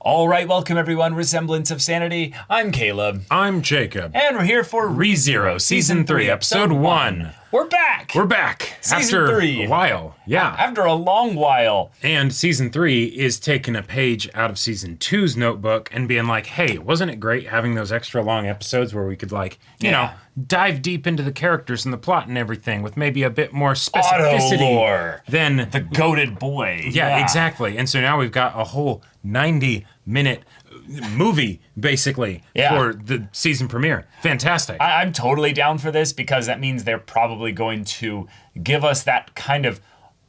All right, welcome everyone. Semblance of Sanity. I'm Caleb. I'm Jacob. And we're here for ReZero, Season 3, Episode 1. We're back! We're back. Season 3. A while. Yeah. After a long while. And Season 3 is taking a page out of Season 2's notebook and being like, hey, wasn't it great having those extra long episodes where we could, you know, dive deep into the characters and the plot and everything with maybe a bit more specificity Auto-lore. than the goated boy. Yeah, exactly. And so now we've got a whole 90-minute movie, basically, for the season premiere. Fantastic. I'm totally down for this because that means they're probably going to give us that kind of,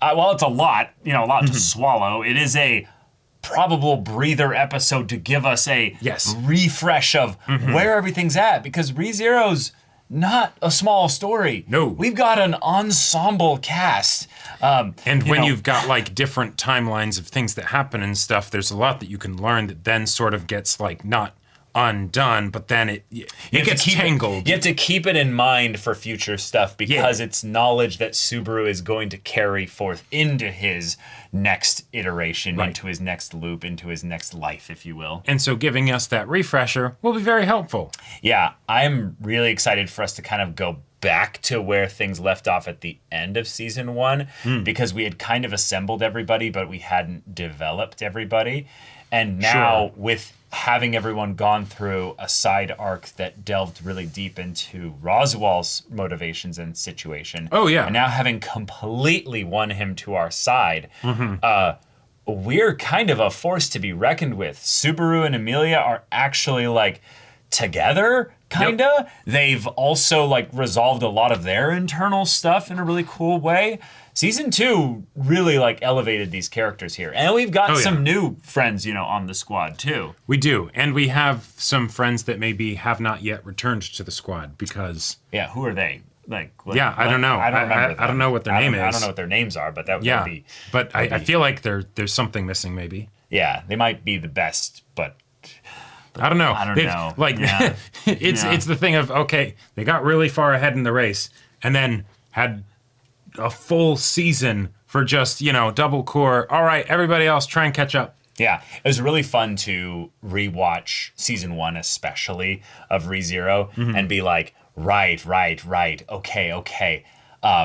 well, it's a lot, to swallow. It is a probable breather episode to give us a refresh of where everything's at, because ReZero's not a small story. No. We've got an ensemble cast. And when you've got like different timelines of things that happen and stuff, there's a lot that you can learn that then sort of gets like not undone, but then it gets tangled. You have to keep it in mind for future stuff because it's knowledge that Subaru is going to carry forth into his next iteration, into his next loop, into his next life, if you will. And so giving us that refresher will be very helpful. Yeah, I'm really excited for us to kind of go back to where things left off at the end of season 1 because we had kind of assembled everybody, but we hadn't developed everybody. And now with having everyone gone through a side arc that delved really deep into Roswell's motivations and situation. Oh, yeah. And now having completely won him to our side, we're kind of a force to be reckoned with. Subaru and Amelia are actually like together, kinda. Yep. They've also like resolved a lot of their internal stuff in a really cool way. Season 2 really like elevated these characters here. And we've got some new friends, on the squad too. We do. And we have some friends that maybe have not yet returned to the squad because... Yeah, who are they? I don't know. I don't remember I don't know what their name is. I don't know what their names are, but that would be... But I feel like there's something missing maybe. Yeah, they might be the best, but I don't know. I don't know. Like, it's the thing of, okay, they got really far ahead in the race and then had a full season for just, double core. All right, everybody else, try and catch up. Yeah, it was really fun to rewatch season 1, especially of ReZero, and be like, right, okay.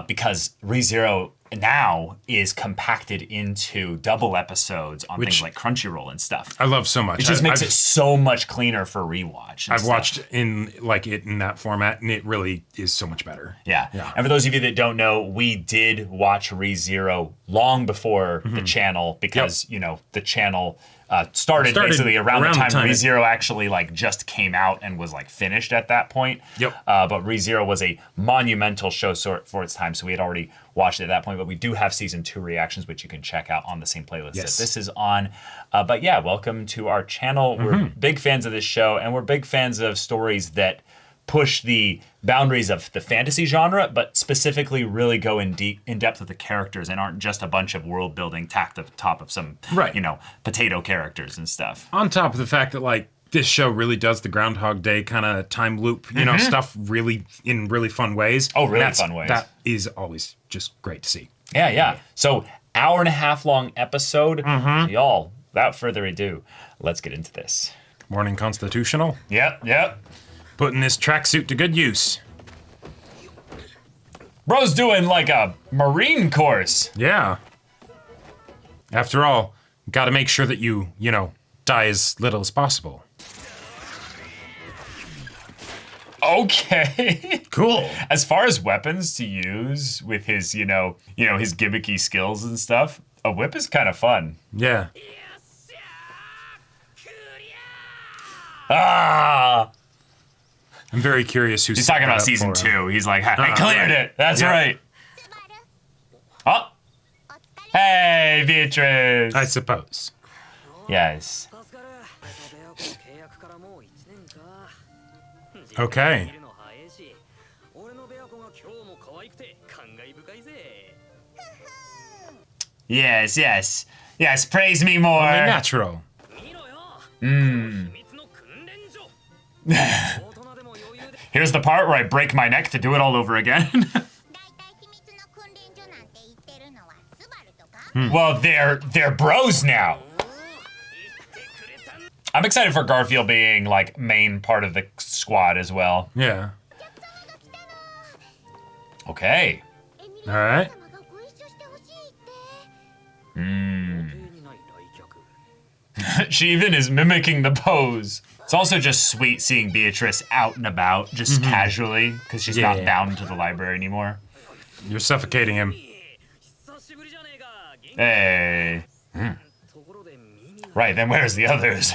Because ReZero now is compacted into double episodes on things like Crunchyroll and stuff. I love so much. It just makes it so much cleaner for rewatch. I've watched it in that format, and it really is so much better. Yeah. And for those of you that don't know, we did watch ReZero long before the channel because, the channel started basically around the time ReZero actually just came out and was finished at that point. But ReZero was a monumental show for its time, so we had already watched it at that point. But we do have season 2 reactions, which you can check out on the same playlist that this is on. But yeah, welcome to our channel. We're big fans of this show, and we're big fans of stories that push the boundaries of the fantasy genre, but specifically really go in depth with the characters and aren't just a bunch of world building tacked at the top of some, potato characters and stuff. On top of the fact that this show really does the Groundhog Day kind of time loop, stuff really in really fun ways. Oh, really fun ways. That is always just great to see. Yeah. So, hour-and-a-half long episode. Y'all, without further ado, let's get into this. Morning Constitutional. Yep. Putting this tracksuit to good use. Bro's doing a Marine course. Yeah. After all, gotta make sure that you die as little as possible. Okay. Cool. As far as weapons to use with his, his gimmicky skills and stuff, a whip is kind of fun. Yeah. I'm very curious who's... He's talking about season 2. He's like, I cleared it. That's right. Oh. Hey, Beatrice. I suppose. Yes. Okay. Yes, praise me more. Only natural. Here's the part where I break my neck to do it all over again. Well, they're bros now. I'm excited for Garfiel being like main part of the squad as well. Yeah. Okay. All right. She even is mimicking the pose. It's also just sweet seeing Beatrice out and about, just casually, because she's not bound to the library anymore. You're suffocating him. Hey. Right, then where's the others?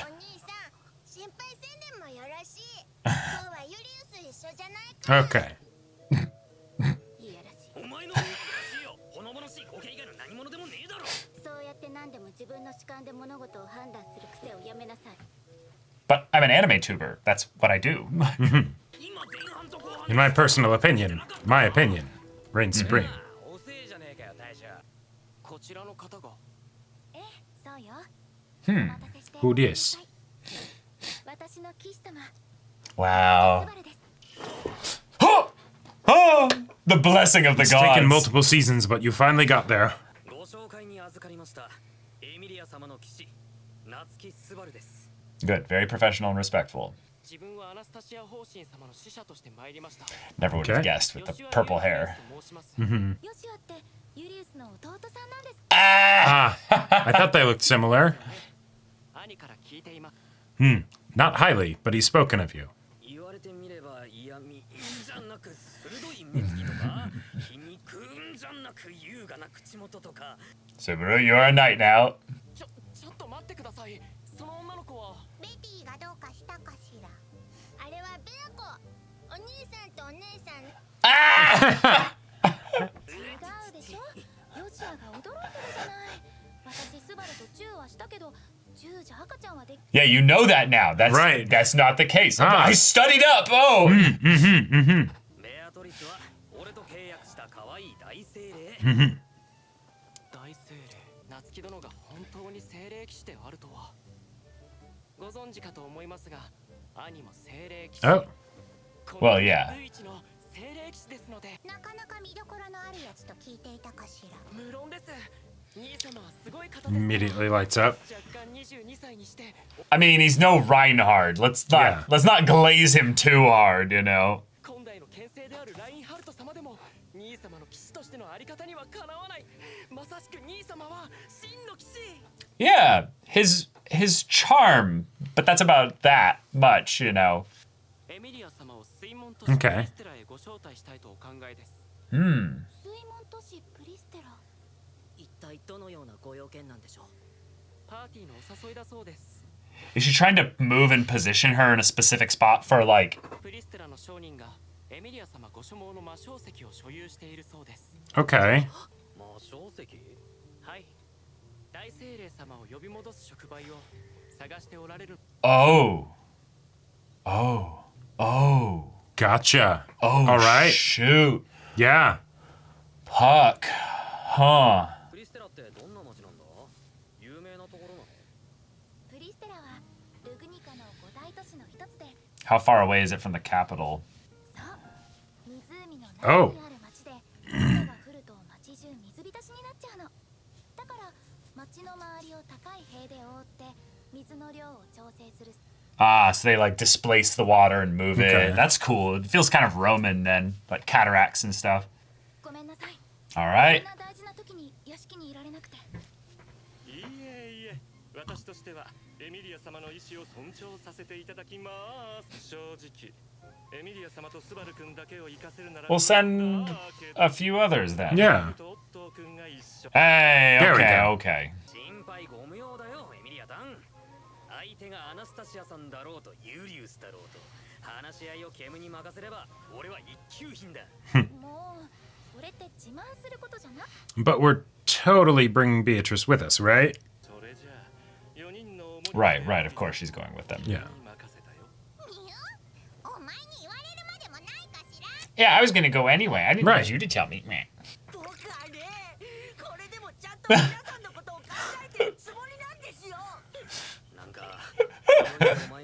Okay. But I'm an anime tuber. That's what I do. In my personal opinion, reigns supreme. Who this? Wow. Oh, the blessing of the It's gods. taken multiple seasons, but you finally got there. Good, very professional and respectful. Never would have guessed with the purple hair. Ah, I thought they looked similar. Not highly, but he's spoken of you. Subaru, you're a knight now. Ah! Yeah, you know that now. That's right. That's not the case. I studied up. Oh. Oh. Well, yeah. Immediately lights up. I mean, he's no Reinhardt. Let's not glaze him too hard, you know. Yeah, his charm, but that's about that much, you know. Okay. Is she trying to move and position her in a specific spot for, like... Okay. Oh. Oh. Oh. Gotcha. Oh, all right. Shoot. Yeah. Puck. Huh. How far away is it from the capital? Oh. Ah, so they like displace the water and move it. That's cool. It feels kind of Roman then, like cataracts and stuff. All right. We'll send a few others then. Yeah. Hey, There we okay, go. okay. But we're totally bringing Beatrice with us, right? Right, right. Of course she's going with them. Yeah. Yeah, I was going to go anyway. I didn't want you to tell me. Meh.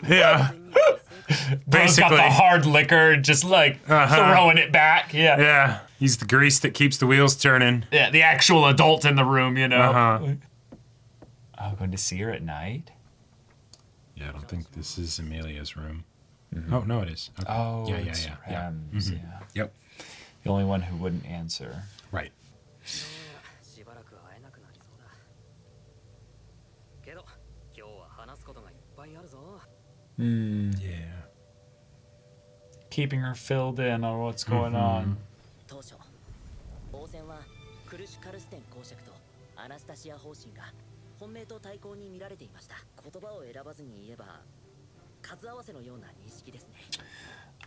Yeah. Bro's got the hard liquor, just like throwing it back. Yeah. Yeah. He's the grease that keeps the wheels turning. Yeah, the actual adult in the room, you know. Uh-huh. Oh, going to see her at night? Yeah. I don't think this is Amelia's room. Oh, no, it is. Okay. Oh, yeah. Rams, yeah. Yep. The only one who wouldn't answer. Right. Yeah. Keeping her filled in on what's going on. 応戦はクルシュカルステン公爵とアナスタシア方針が本命と対抗に見られていました。言葉を選ばずに言えば数合わせのような認識ですね。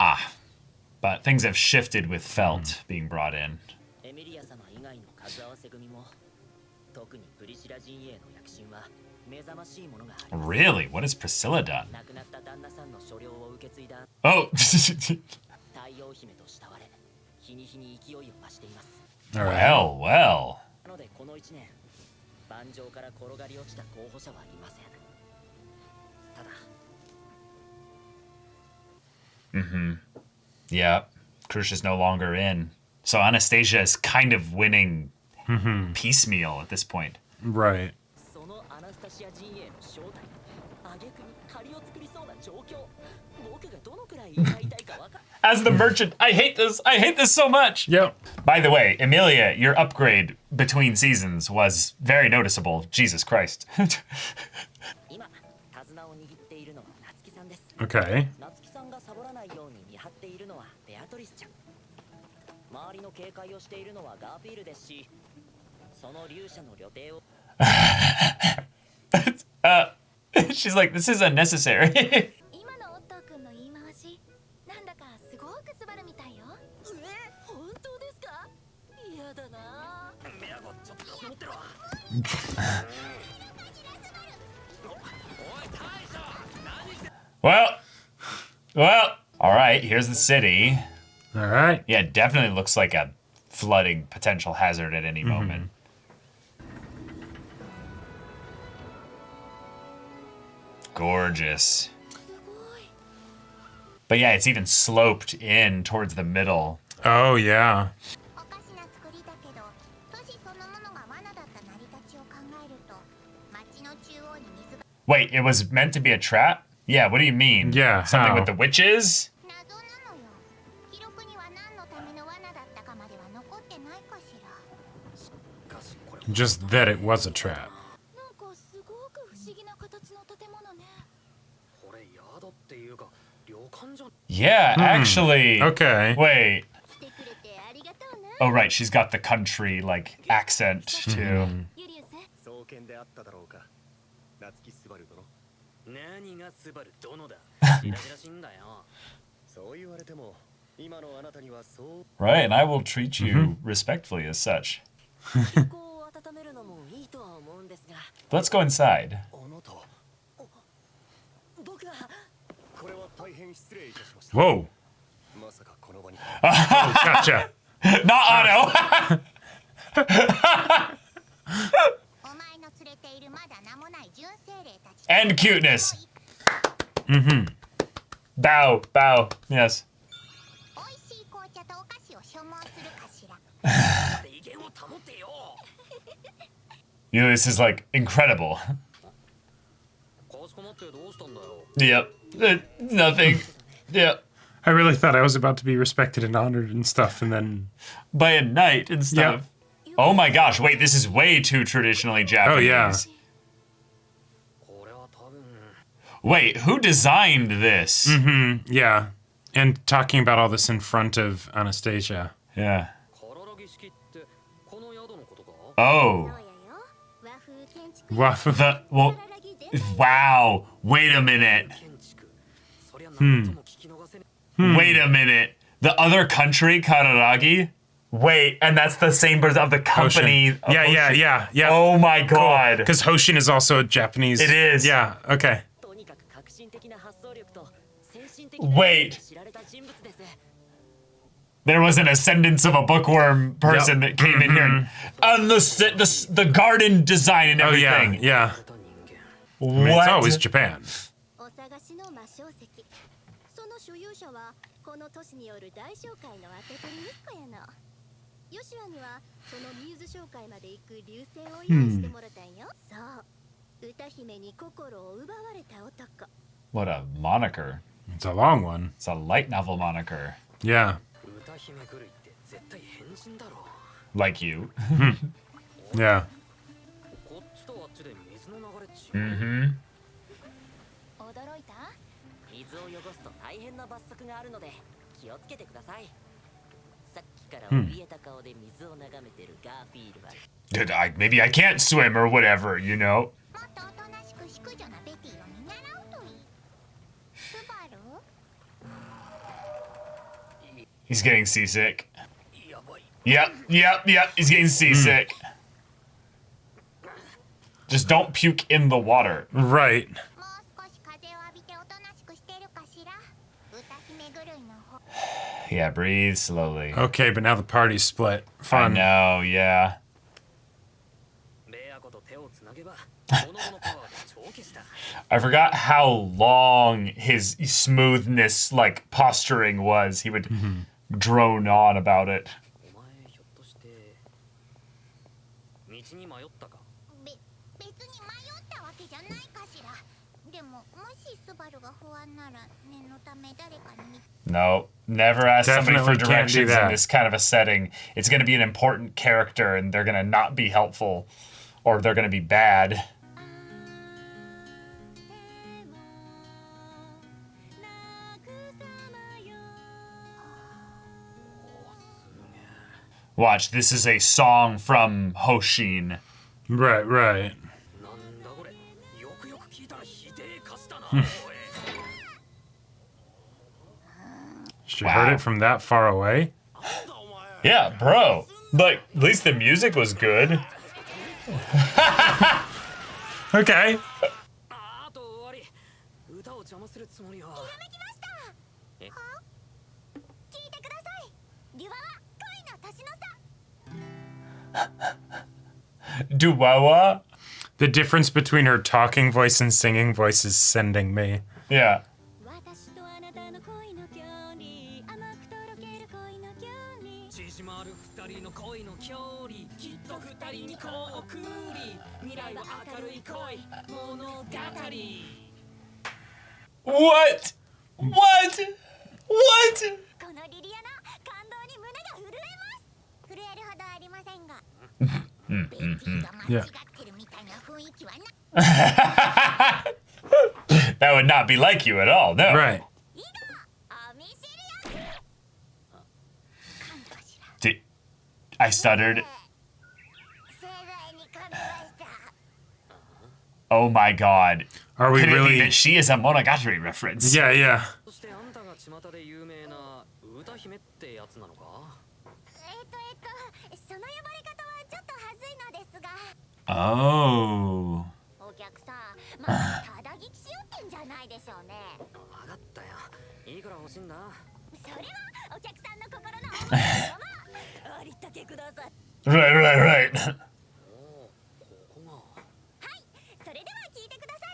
Ah, but things have shifted with Felt being brought in. エミリア様以外の数合わせ組も特にプリシラ陣営の躍進は目覚ましいものがあります。 Really? What has Priscilla done? 亡くなった旦那さんの所領を受け継いだ Oh! 太陽姫と慕われ日に日に勢いを増しています。 All right. well, well. なのでこの1年盤上から転がり落ちた候補者はいません。ただ Yeah. Krush is no longer in. So Anastasia is kind of winning piecemeal at this point. Right. そのアナスタシア陣営の正体挙句に借りを作りそうな状況僕がどのくらい言いたいかわか As the merchant, I hate this. I hate this so much. Yep. By the way, Emilia, your upgrade between seasons was very noticeable. Jesus Christ. 今手綱を握っているのは夏希さんです。 Okay. 夏希さんがサボらないように見張っているのはベアトリスちゃん。周りの警戒をしているのはガーフィールですし、その勇者の旅程を She's like, this is unnecessary. 今のオットー君の言い回しなんだかすごくスバルみたいよ。本当ですか？嫌だな。メアゴちょっと持ってろ。 Well, all right, here's the city. All right. Yeah, it definitely looks like a flooding potential hazard at any moment. Gorgeous. But yeah, it's even sloped in towards the middle. Oh, yeah. おかしな作りだけど都市そのものが罠だった成り立ちを考えると街の中央に水が Wait, it was meant to be a trap? Yeah, what do you mean? Yeah, Something how? with the witches? 謎なのよ。記録には何のための罠だったかまでは残ってないかしら。 Just that it was a trap. なんかすごく不思議な形の建物ね。 これ宿っていうか旅館じゃん。 Yeah, actually. Okay. Wait. 来てくれてありがとうな。 Oh, right, she's got the country, like, accent, too. ユリウス。双剣であっただろうか。夏木スバル殿。何がスバル殿だ。しらじらしいんだよ。そう言われても、今のあなたにはそう。 Right, and I will treat you respectfully as such. 気候を温めるのもいいとは思うんですが。 Let's go inside. あなた。僕は。これは大変失礼いたしました。 Whoa. まさかこの場に。 Oh, gotcha. Not Otto! お前の連れているまだ名もない純精霊たち。 And cuteness. Bow, bow, yes. 美味しい紅茶とお菓子を所望するかしら。 威厳を保ってよ。 Julius is like incredible. かしこまってどうしたんだよ。 Yep. Nothing. Yep. I really thought I was about to be respected and honored and stuff, and then... By a knight and stuff. Oh my gosh, wait, this is way too traditionally Japanese. Oh, yeah. これは多分。 Wait, who designed this? Yeah. And talking about all this in front of Anastasia. Yeah. 体儀式ってこの宿のことか。 Oh. そうやよ。和風建築。 Waff. The, well, wow. Wait a minute. 建築。そりゃ何とも聞き逃せね。 Wait a minute. The other country, Kararagi? Wait, and that's the same birth of the company. Hoshin. Yeah. Oh my god. Because Hoshin is also a Japanese. It is. Yeah, okay. とにかく革新的な発想力と先進的 Wait. 知られた人物です。 There was an ascendance of a bookworm person that came in here. And the garden design and Oh, yeah, everything. yeah. と人間。 I mean, it's What? always Japan. お探しの魔晶石。その所有者はこの都市による大商会の当て取り息子やの。ヨシュアにはそのミューズ商会まで行く流星を用意してもらったんよ。そう。歌姫に心を奪われた男。What a moniker. It's a long one. It's a light novel moniker. Yeah. Like you. Yeah. Mm-hmm. 驚いた？水を汚すと大変な罰則があるので気をつけてください。さっきから怯えた顔で水を眺めてるガーフィールは。Dude, maybe I can't swim or whatever, you know? He's getting seasick. Yep, he's getting seasick. Just don't puke in the water. Right. Yeah, breathe slowly. Okay, but now the party's split. Fun. I know, yeah. I forgot how long his smoothness, like, posturing was. He would drone on about it. No, never ask somebody for directions in this kind of a setting. It's going to be an important character, and they're going to not be helpful, or they're going to be bad. Watch, this is a song from Hoshin. Right, right. She heard it from that far away? Yeah, bro. Like, at least the music was good. Okay. Duwawa? The difference between her talking voice and singing voice is sending me. Yeah. What? What? What? Yeah. That would not be like you at all, no. Right. I stuttered. Oh my god. Are we Could it really? be that she is a Monogatari reference? Yeah, yeah. Oh. Right.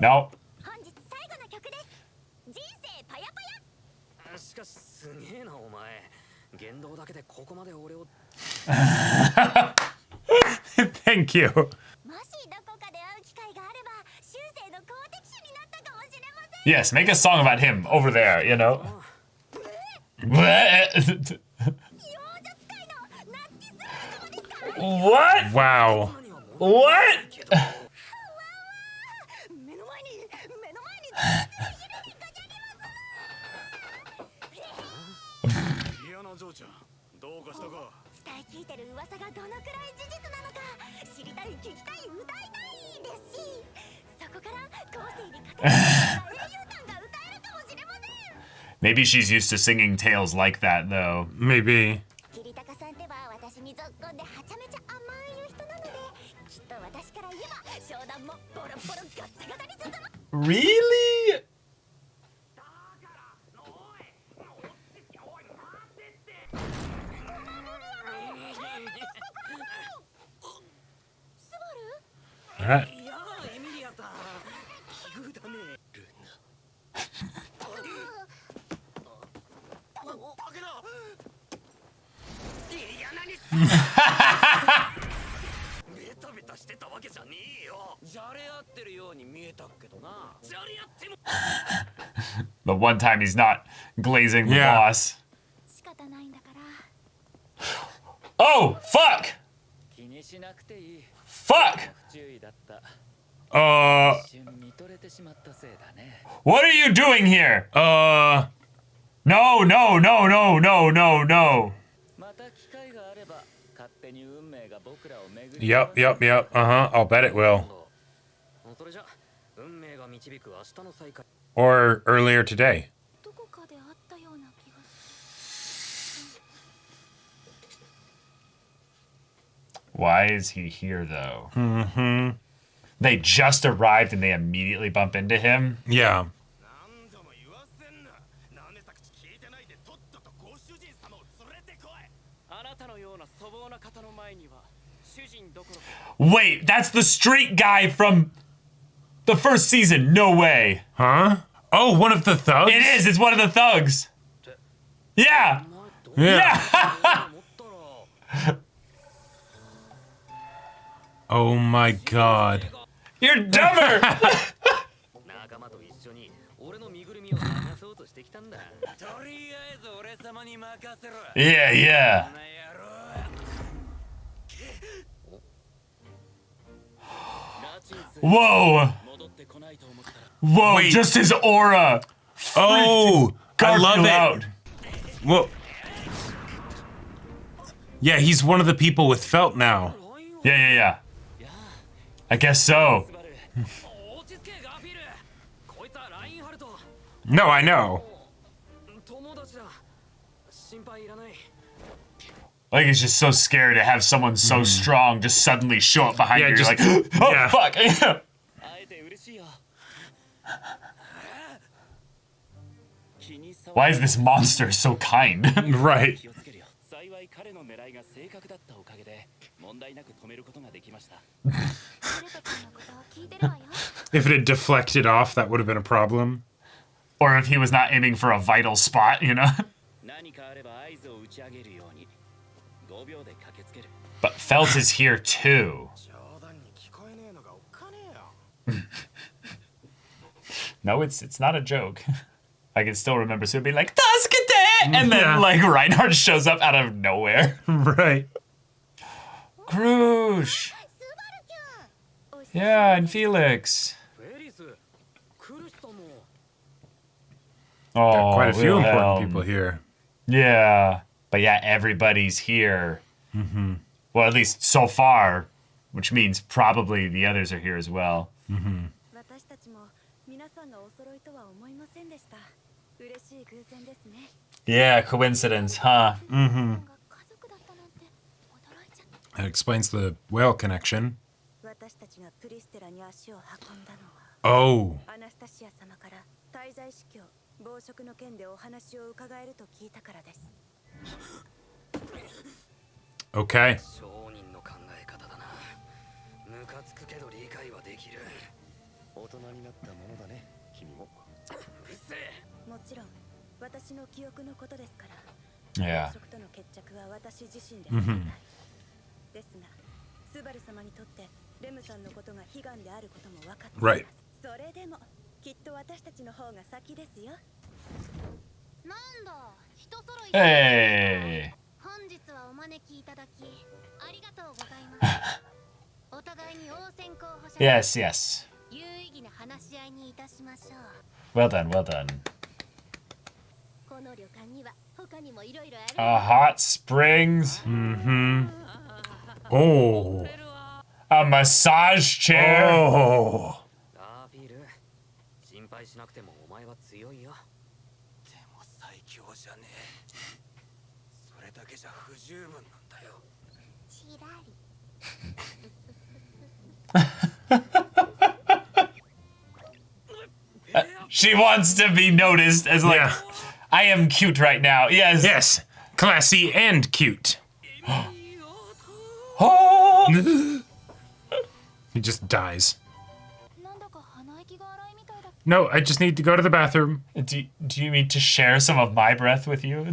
No. Thank you. Yes, make a song about him over there, you know? What? Wow. What? Maybe she's used to singing tales like that, though. Maybe. Really? Alright. The one time he's not glazing the boss. 仕方ないんだから Oh, fuck! 気にしなくていい Fuck! 不注意だった Uh, 一瞬見とれてしまったせいだね What are you doing here? No, no, no, no, no, no, no. また機会があれば勝手に運命が僕らを巡り yep, yep, yep. Uh-huh. I'll bet it will. それじゃ運命が導く明日の再会 Or earlier today. どこかで会ったような気がす Why is he here, though? They just arrived and they immediately bump into him? Yeah. 何度も言わせんななんでた口聞いてないでとっととご主人様を連れてこいあなたのような粗暴な方の前には主人どころか Wait, that's the street guy from the first season. No way. Huh? Oh, one of the thugs? It is. It's one of the thugs. Yeah. Yeah. 思ったら Oh my god. You're dumber. 仲間と一緒に俺の身ぐるみを探そうとしてきたんだとりあえず俺様に任せろ Yeah, yeah. この野郎ラチンス Whoa. 戻ってこないと思ったら Whoa, Wait. just his aura. Oh, I love Garfiel it. out. Whoa. Yeah, he's one of the people with felt now. Yeah, yeah, yeah. I guess so. 落ち着けガーフィールこいつはラインハルト No, I know. 友達だ心配いらない Like he's just so scared to have someone so strong just suddenly show up behind Yeah, you. just- You're like, oh yeah. fuck. 会えて嬉しいよ Why is this monster so kind? Right. 気をつけるよ幸い彼の狙いが正確だったおかげで問題なく止めることができました 俺たちのことを聞いてるわよ If it had deflected off, that would have been a problem. Or if he was not aiming for a vital spot, you know? 何かあれば合図を打ち上げるように5秒で駆けつける But Felt is here too. 冗談に聞こえねえのがおっかねえよ No, it's not a joke. I can still remember Sue being like, Tasukete! And then Yeah. like Reinhardt shows up out of nowhere. Right. Krush. スバルちゃん Yeah, and Felix. フェリスクルスさんも Oh, Got quite a few important Wilhelm. people here. Yeah. But yeah, everybody's here. Well, at least so far, which means probably the others are here as well. 私たちも皆さんがお揃いとは思いませんでした嬉しい偶然ですね Yeah, coincidence, huh? 家族だったなんて驚いちゃった That explains the whale connection. 私たちがプリステラに足を運んだのは Oh. アナスタシア様から滞在司教暴食の件でお話を伺えると聞いたからです Okay. 商人の考え方だなムカつくけど理解はできる大人になったものだね君もうっせえもちろん私の記憶のことですから Yeah. 暴食との決着は私自身でつけたいですがスバル様にとってレムさんのことが悲願であることも分かっています Right. それでもきっと私たちの方が先ですよなんだ人揃い Hey. 本日はお招きいただきありがとうございますお互いに応戦候補者 Yes, yes. 有意義な話し合いにいたしましょう Well done, well done. この旅館には他にもいろいろある Hot springs. Oh. A massage chair. Oh. ガーフィール心配しなくてもお前は強いよでも最強じゃねえそれだけじゃ不十分なんだよちらり She wants to be noticed as like, Yeah. I am cute right now. Yes. Yes. Classy and cute. Oh. He just dies. なんだか鼻息が荒いみたいだ No, I just need to go to the bathroom. Do you mean to share some of my breath with you?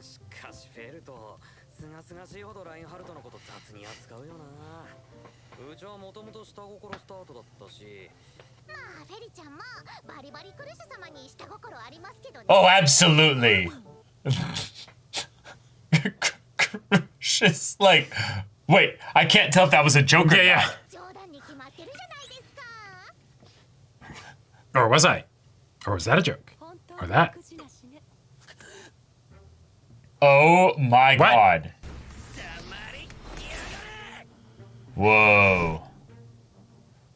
しかしフェルトすがすがしいほどラインハルトのこと雑に扱うよなうちはもともと下心スタートだったしまあフェリちゃんもバリバリクルシュ様に下心あありますけどね。 Oh, absolutely. Just like, wait, I can't tell if that was a joke or Yeah, not. 冗談に決まってるじゃないですか。 Or was I? Or was that a joke? Or that? Oh my What? god. Whoa.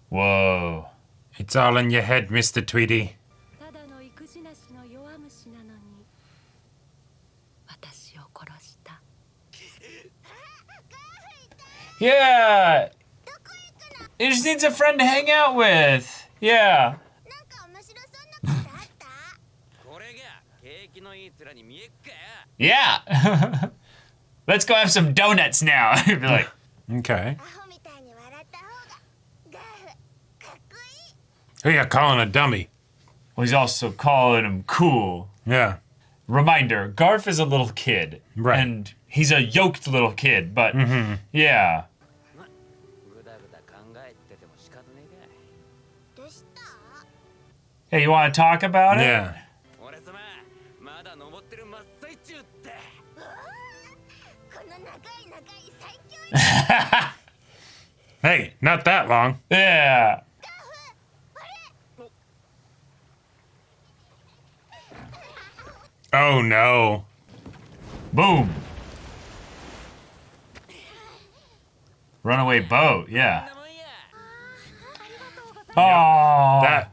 Whoa. It's all in your head, Mr. Tweety. ただの育児なしの弱虫なのに私を殺した。 Yeah. He just needs a friend to hang out with. Yeah. なんか面白そうなことあった？ これが景気のいい面に見えっか。 Yeah. Let's go have some donuts now. Be like, Okay. アホみたいに笑った方がガーフかっこいい。 Who you calling a dummy? well, he's also calling him cool. Yeah. Reminder, Garf is a little kid. Right. And he's a yoked little kid, but yeah. ぐだぐだ考えてても仕方ねえか。どうした？ Hey, you want to talk about it? Yeah. 俺様、まだ登ってる真っ最中って。この長い長い最強 Hey, not that long. Yeah. Oh no. Boom. Runaway boat, yeah. なもんや。 Oh. That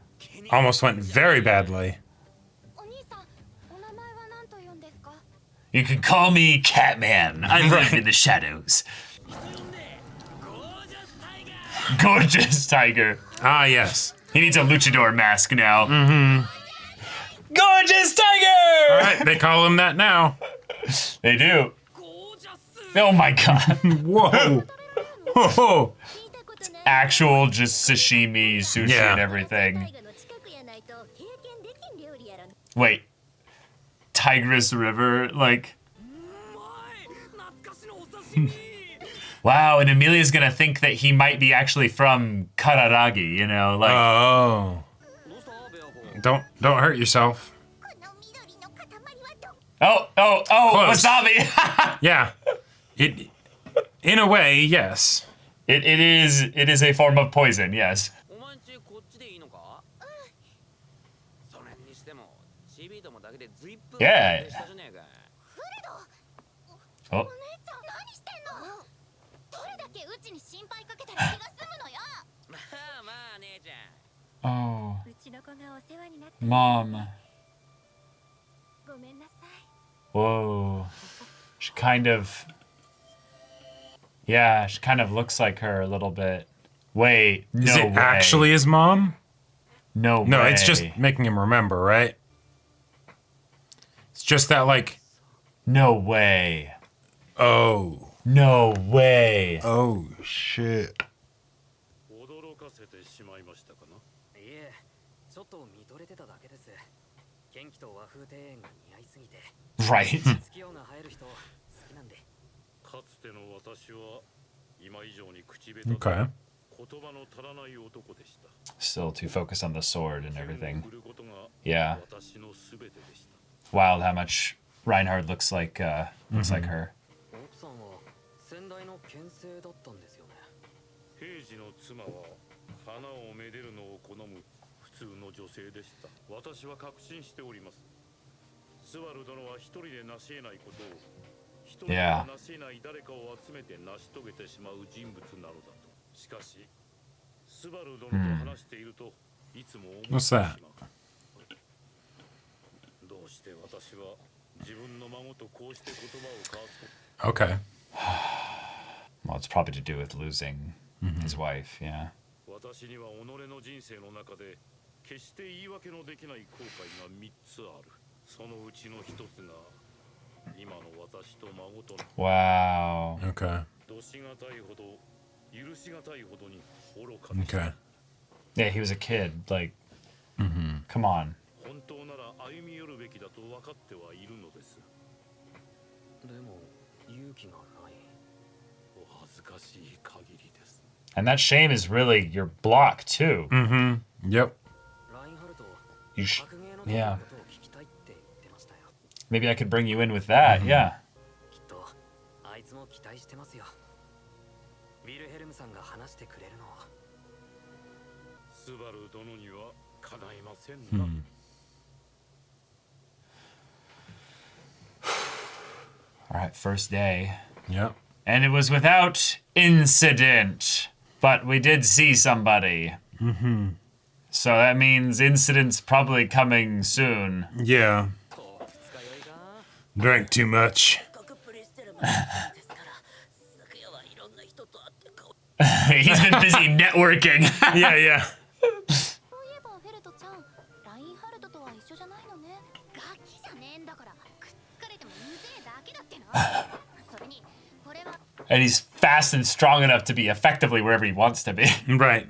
almost went very badly. お兄さん、お名前は何と言うんですか？ You can call me Catman. I live in the shadows. 人呼んで、ゴージャスタイガー。 Gorgeous tiger. Ah, yes. He needs a luchador mask now. Gorgeous tiger! All right, they call him that now. They do. ゴージャス。 Oh my god. Whoa. Whoa. 聞いたことない。 Actual just sashimi, sushi, Yeah. and everything. 大河の近くやないと経験できん料理やろ。 Wait. Tigris River? Like, うまい。懐かしのお刺身。 wow, and Emilia's gonna think that he might be actually from Kararagi, you know? Like, Oh. どうしたベアホ。 Don't hurt yourself. この緑の塊はど oh, Close. wasabi! Yeah. It in a way, yes. It is a form of poison, yes. お前んちこっちでいいのか？それにしても、チビどもだけでずいぶん Yeah. でしたじゃねえか。 Oh, お姉ちゃん何してんの？どれだけうちに心配かけたら気が済むのよ。まあまあ姉ちゃん。 oh, うちの子がお世話になって mom. ごめんなさい。 Whoa. She kind of... Yeah, she kind of looks like her a little bit. Wait, no Is it way. actually his mom? No No, way. it's just making him remember, right? It's just that, like, No way. oh. No way. Oh, shit. 驚かせてしまいましたかな。いえ、ちょっと見とれてただけです。元気と和風庭園が似合いすぎて、 Right. 月夜が生える人好きなんで。かつての私は今以上に口下手で Okay. 言葉の足らない男でした。 Still too focused on the sword and everything. 売ることが Yeah. 私のすべてでした。 Wild how much Reinhardt looks like her. 奥さんは先代の剣聖だったんですよね。平治の妻は花をめでるのを好む普通の女性でした。私は確信しております。スバル殿は一人で成し得ないことを一人で Yeah. 成し得ない誰かを集めて成し遂げてしまう人物なのだと。しかしスバル殿と話しているといつも思ってし What's ま that? う。どうして私は自分の孫とこうして言葉を交わすこと Okay. Well, it's probably to do with losing his wife, yeah. 私には己の人生の中で決して言い訳のできない後悔が3つある。そのうちの1つが今の私と孫との Wow. Okay. どしがたいほど許しがたいほどに愚かでした。 Okay. Yeah, he was a kid. Like, come on. 本当なら歩み寄るべきだと分かってはいるのです。でも勇気がない。お恥ずかしい限りです。 And that shame is really your block, too. Mm-hmm. Yep. ラインハルト、Yeah. Maybe I could bring you in with that. Yeah. きっとあいつも期待してますよ。ウィルヘルムさんが話してくれるのを。スバル殿には叶いませんな。All right, first day. Yep. And it was without incident, but we did see somebody. So that means incident's probably coming soon. Yeah. Drank too much. He's been busy networking. Yeah, yeah. そういえばフェルトちゃん、ラインハルトとは一緒じゃないのね。ガキじゃねえんだから、くっつかれてもうぜえだけだってな。それにこれは And he's fast and strong enough to be effectively wherever he wants to be. Right.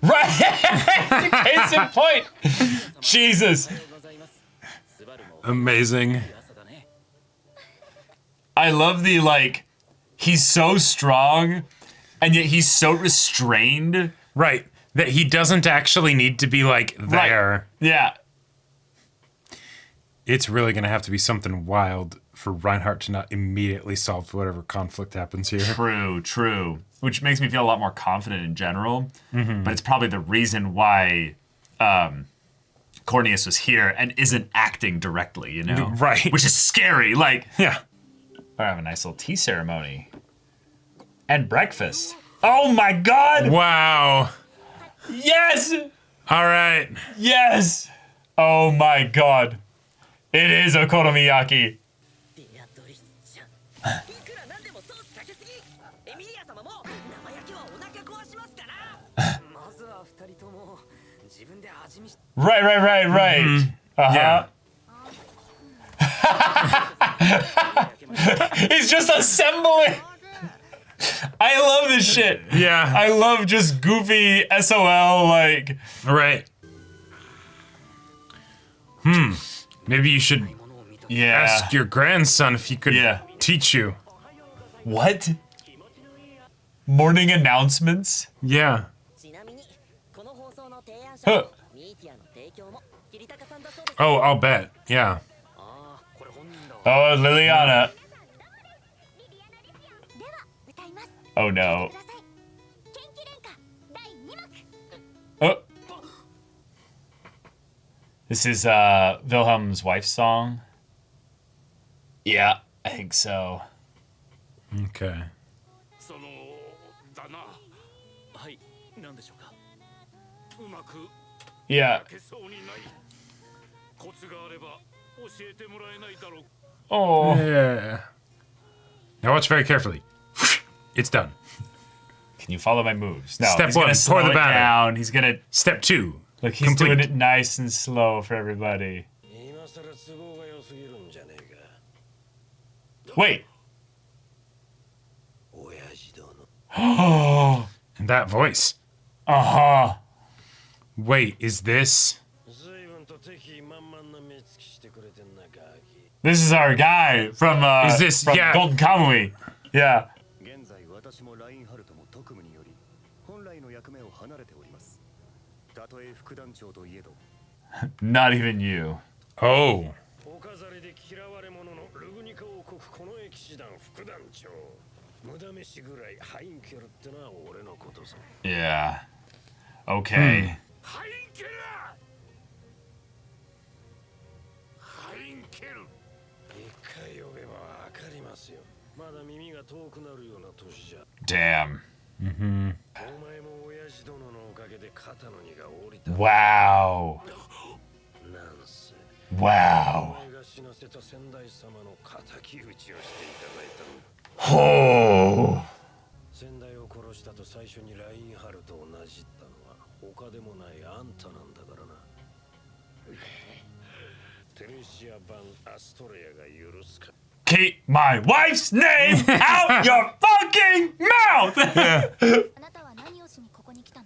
Right! Case in point! Jesus. Amazing. I love the, like, he's so strong, and yet he's so restrained. Right. That he doesn't actually need to be, like, there. Right. Yeah. It's really going to have to be something wild for Reinhardt to not immediately solve whatever conflict happens here. True, true. Which makes me feel a lot more confident in general. But it's probably the reason why Cornelius was here and isn't acting directly, you know? Right. Which is scary. Like, Yeah. I have a nice little tea ceremony. And breakfast. Oh my god! Wow. Yes! All right. Yes! Oh my god. It is okonomiyaki. ベアトリスちゃん。いくらなんでもソースかけすぎ。エミリア様も生焼きはお腹壊しますから。まずは二人とも自分で味見し Right, right, right, right. Yeah. He's just assembling. I love this shit. Yeah. I love just goofy SOL, like. Right. Maybe you should Yeah. ask your grandson if he could Yeah. teach you. What? Morning announcements? Yeah. ちなみにこの放送の提案 Huh. 者ミーティアの提供もキリタカさんだそうです。 Oh, I'll bet. Yeah. ああこれ本人だわ Oh, Liliana. では歌います。 Oh no. ください。元気連歌第2幕。 Oh. This is Wilhelm's wife's song. Yeah, I think so. Okay. そのだな。はい何でしょうかうまく Yeah. 焼けそうにない。コツがあれば教えてもらえないだろう。 Oh. Yeah. Now watch very carefully. It's done. Can you follow my moves? No. Step he's one, gonna pour slow the it batter. down. He's gonna Step 2. look. He's Complete. doing it nice and slow for everybody. 今さら都合が良すぎるんじゃねえか。 Wait. 親父殿。 Oh. And that voice. Uh-huh. Wait, is this? 随分と敵意満々な目つきしてくれてんなガキ。 This is our guy from Is this- from yeah. Golden Kamui. Yeah. 現在私もラインハルトも特務により本来の役目を離れております。たとえ副団長といえど Not even you. Oh. お飾りで嫌われ者のルグニカ王国この騎士団副団長。無駄飯ぐらいハインケルってのは俺のことさ。 Yeah. Okay. ハインケルハインケル一回呼べばわかりますよ。まだ耳が遠くなるような年じゃ。 Damn. お前も親父殿のおかげで肩の荷が下りた。 Wow. なんせ。 Wow. お前が死なせた先代様の敵討ちをしていただいたんだ。 Oh. 先代を殺したと最初にラインハルトをなじったのは他でもないあんたなんだからな。テレシア版アストレアが許すか。 Keep my wife's name out your fucking mouth. あなたは何をしにここに来たの？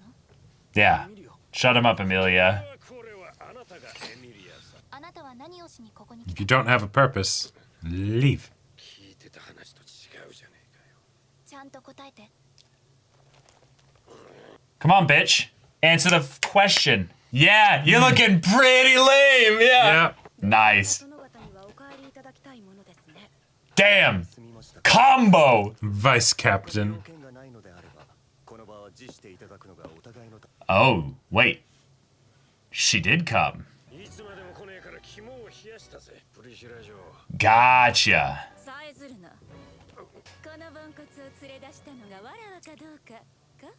Yeah. Shut him up, Amelia. これはあなたがエミリアさん。あなたは何をしにここに来 If た you don't have a purpose, leave. 聞いてた話と違うじゃねえかよ。ちゃんと答えて。 Come on, bitch. Answer the question. Yeah, you're looking pretty lame. Yeah. Nice. Damn. Combo. Vice Captain. Oh, wait. She did come. Gotcha. このポンコツを連れ出したのがわらわかどうかか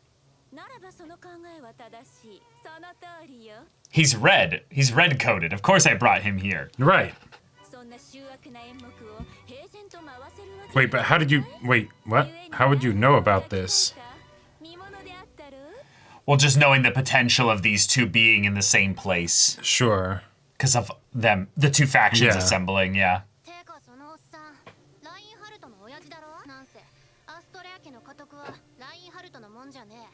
ならばその考えは正しいその通りよ He's red. He's red coded. Of course I brought him here. Right. そんな醜悪な演目を平然と回せるわけ Wait, but how did you... Wait, what? How would you know about this? 見物であったろ Well, just knowing the potential of these two being in the same place. Sure. Because of them, the two factions Yeah. assembling, yeah. てかそのおっさんラインハルトの親父だろなんせアストレア家の家督はラインハルトのもんじゃねえ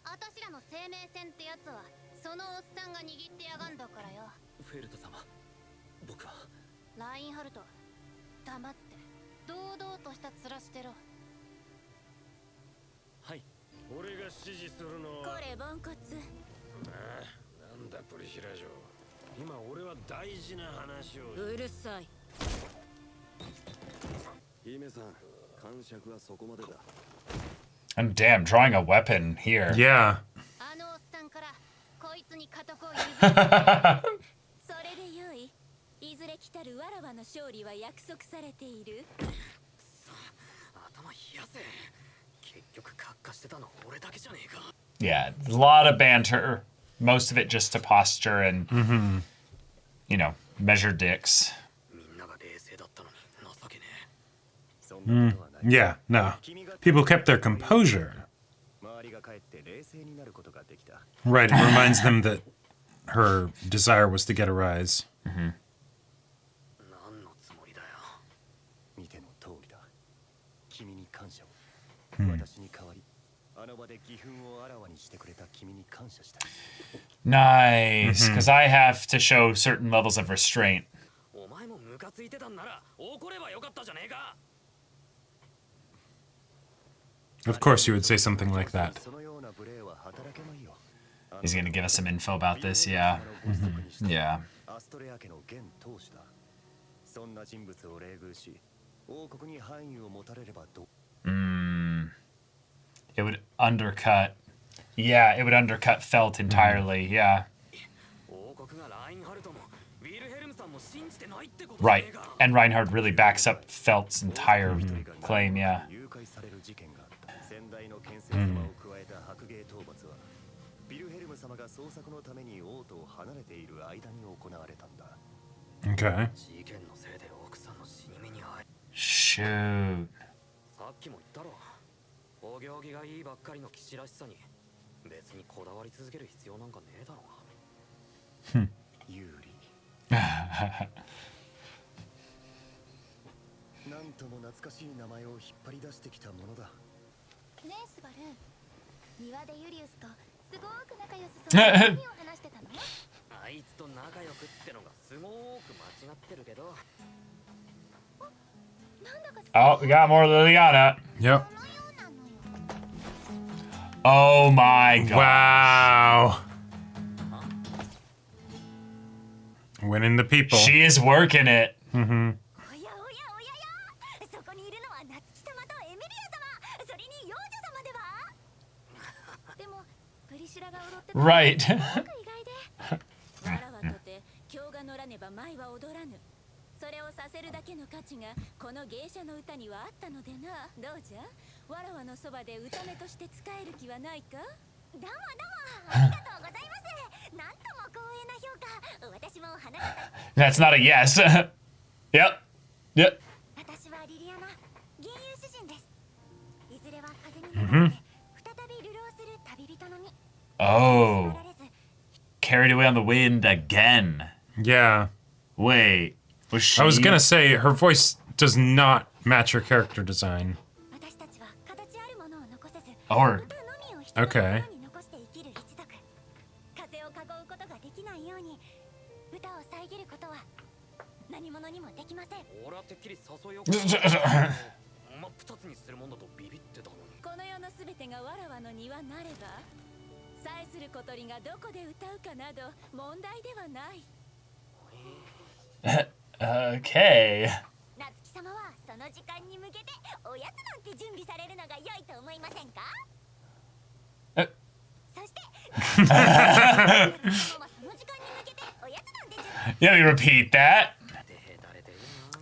あたしらの生命線ってやつはそのおっさんが握ってやがんだからよフェルト様僕はラインハルト黙って堂々とした面してろはい俺が指示するのはこれポンコツああなんだプリシラ城今俺は大事な話をうるさい姫さん感触はそこまでだ And damn, drawing a weapon here. Yeah. あのおっさんからこいつに家督を譲るそれでよいいずれ来たるわらわの勝利は約束されている頭冷やせ結局カッカしてたの俺だけじゃねえか Yeah, a lot of banter. Most of it just to posture and, you know, measure dicks. みんなが冷静だったのに情けね Yeah, no. People kept their composure. 周りが帰って冷静になることができた Right, it reminds them that her desire was to get a rise. え何のつもりだよ見ての通りだ君に感謝を、私に代わりあの場で義憤をあらわにしてくれた君に感謝したい Nice, because I have to show certain levels of restraint. お前もムカついてたんなら怒ればよかったじゃねえか Of course you would say something like that. そのような無礼は働けないよ He's gonna give us some info about this, yeah. Yeah. アストレア家の現当主だそんな人物を冷遇し王国に範囲を持たれればどう It would undercut. Yeah, it would undercut Felt entirely, yeah. 王国がラインハルトもウィルヘルムさんも信じてないってことじゃ Right. ねえか And Reinhardt really backs up Felt's entire claim, yeah. 誘拐される事件があった先代の剣聖様を加えた白芸討伐はビルヘルム様が捜索のために王都を離れている間に行われたんだ Okay. 事件のせいで奥さんの死に目に遭え Shoot. さっきも言ったろお行儀がいいばっかりの騎士らしさに別にこだわり続ける必要なんかねえだろ有利なんとも懐かしい名前を引っ張り出してきたものだねえスバル庭でユリウスとすごく仲良さそうな何を話してたのあいつと仲良くってのがすごーく間違ってるけど Oh, we got more Liliana. Yep. Oh my god. Wow. Winning the people. She is working it. おやおやおややそこにいるのは夏希様とエミリア様それに幼女様ではでもプリシラが踊ってた Right. すごく意外でわらわとて今日が乗らねば舞は踊らぬそれをさせるだけの価値がこの芸者の歌にはあったのでなどうじゃわらわのそばで歌目として使える気はないかどうもありがとうございますなんとも光栄な評価私も花形 That's not a yes. Yep. Yep. 私はリリアナ銀融詩人ですいずれは風に流れて再び流浪する旅人の身 Oh. 縛られず Carried away on the wind again. Yeah. Wait. Was she? I was gonna say, her voice does not match her character design. 私たちは形あるものを残せず Or 歌のみを人の Okay. 心に残して生きる一族風をかごうことができないように歌を遮ることは何者にもできません俺はてっきり誘いを真っ二つにするもんだとビビってたのにこの世のすべてがわらわの庭なれば愛する小鳥がどこで歌うかなど問題ではない。 Okay. 夏希様はその時間に向けておやつなんて準備されるのが良いと思いませんか？そして夏希様はその時間に向けておやつなんて準備 Let me repeat that.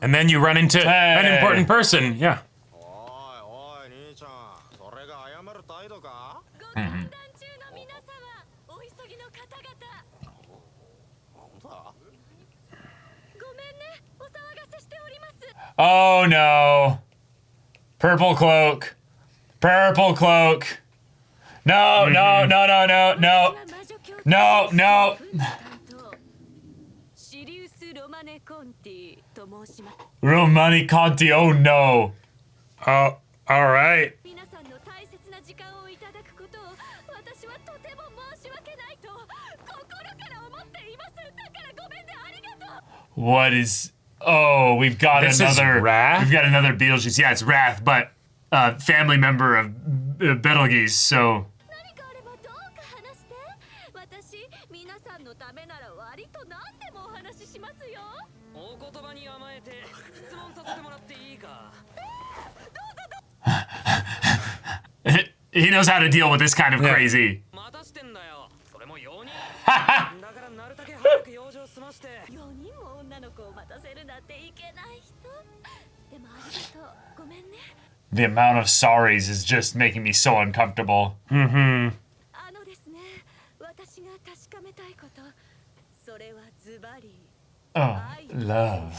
And then you run into an Hey. important person. Yeah. おいおい兄ちゃん、それが謝る態度か？ご歓談中の皆様、お急ぎの方々。なんだ？ごめんね、お騒がせしております。 Oh no. Purple cloak. Purple cloak. No, no, no, no, no, no. No, no. シリウス・ロマネ・コンティと申します。 Romani Conti. Oh no. Oh, all right. 皆さんの大切な時間をいただくことを私はとても申し訳ないと心から思っています。だからごめんね、ありがとう。 What is? Oh, we've got This is another. Wrath? We've got another Beetlejuice. Yeah, it's Wrath, but family member of Betelgeuse. So 何かあればどうか話して。私、皆さんのためなら割と何でもお話ししますよ。お言葉に甘えて質問させてもらっていいか？ he knows how to deal with this kind of Yeah. crazy. 待たしてんだよ。それも4人。だからなるだけ早く用事を済まして。 4人も女の子を待たせるなんていけない人。でもありがとう。ごめんね。 The amount of sorries is just making me so uncomfortable. Mm-hmm. あのですね、私が確かめたいこと、それはズバリ Oh, love.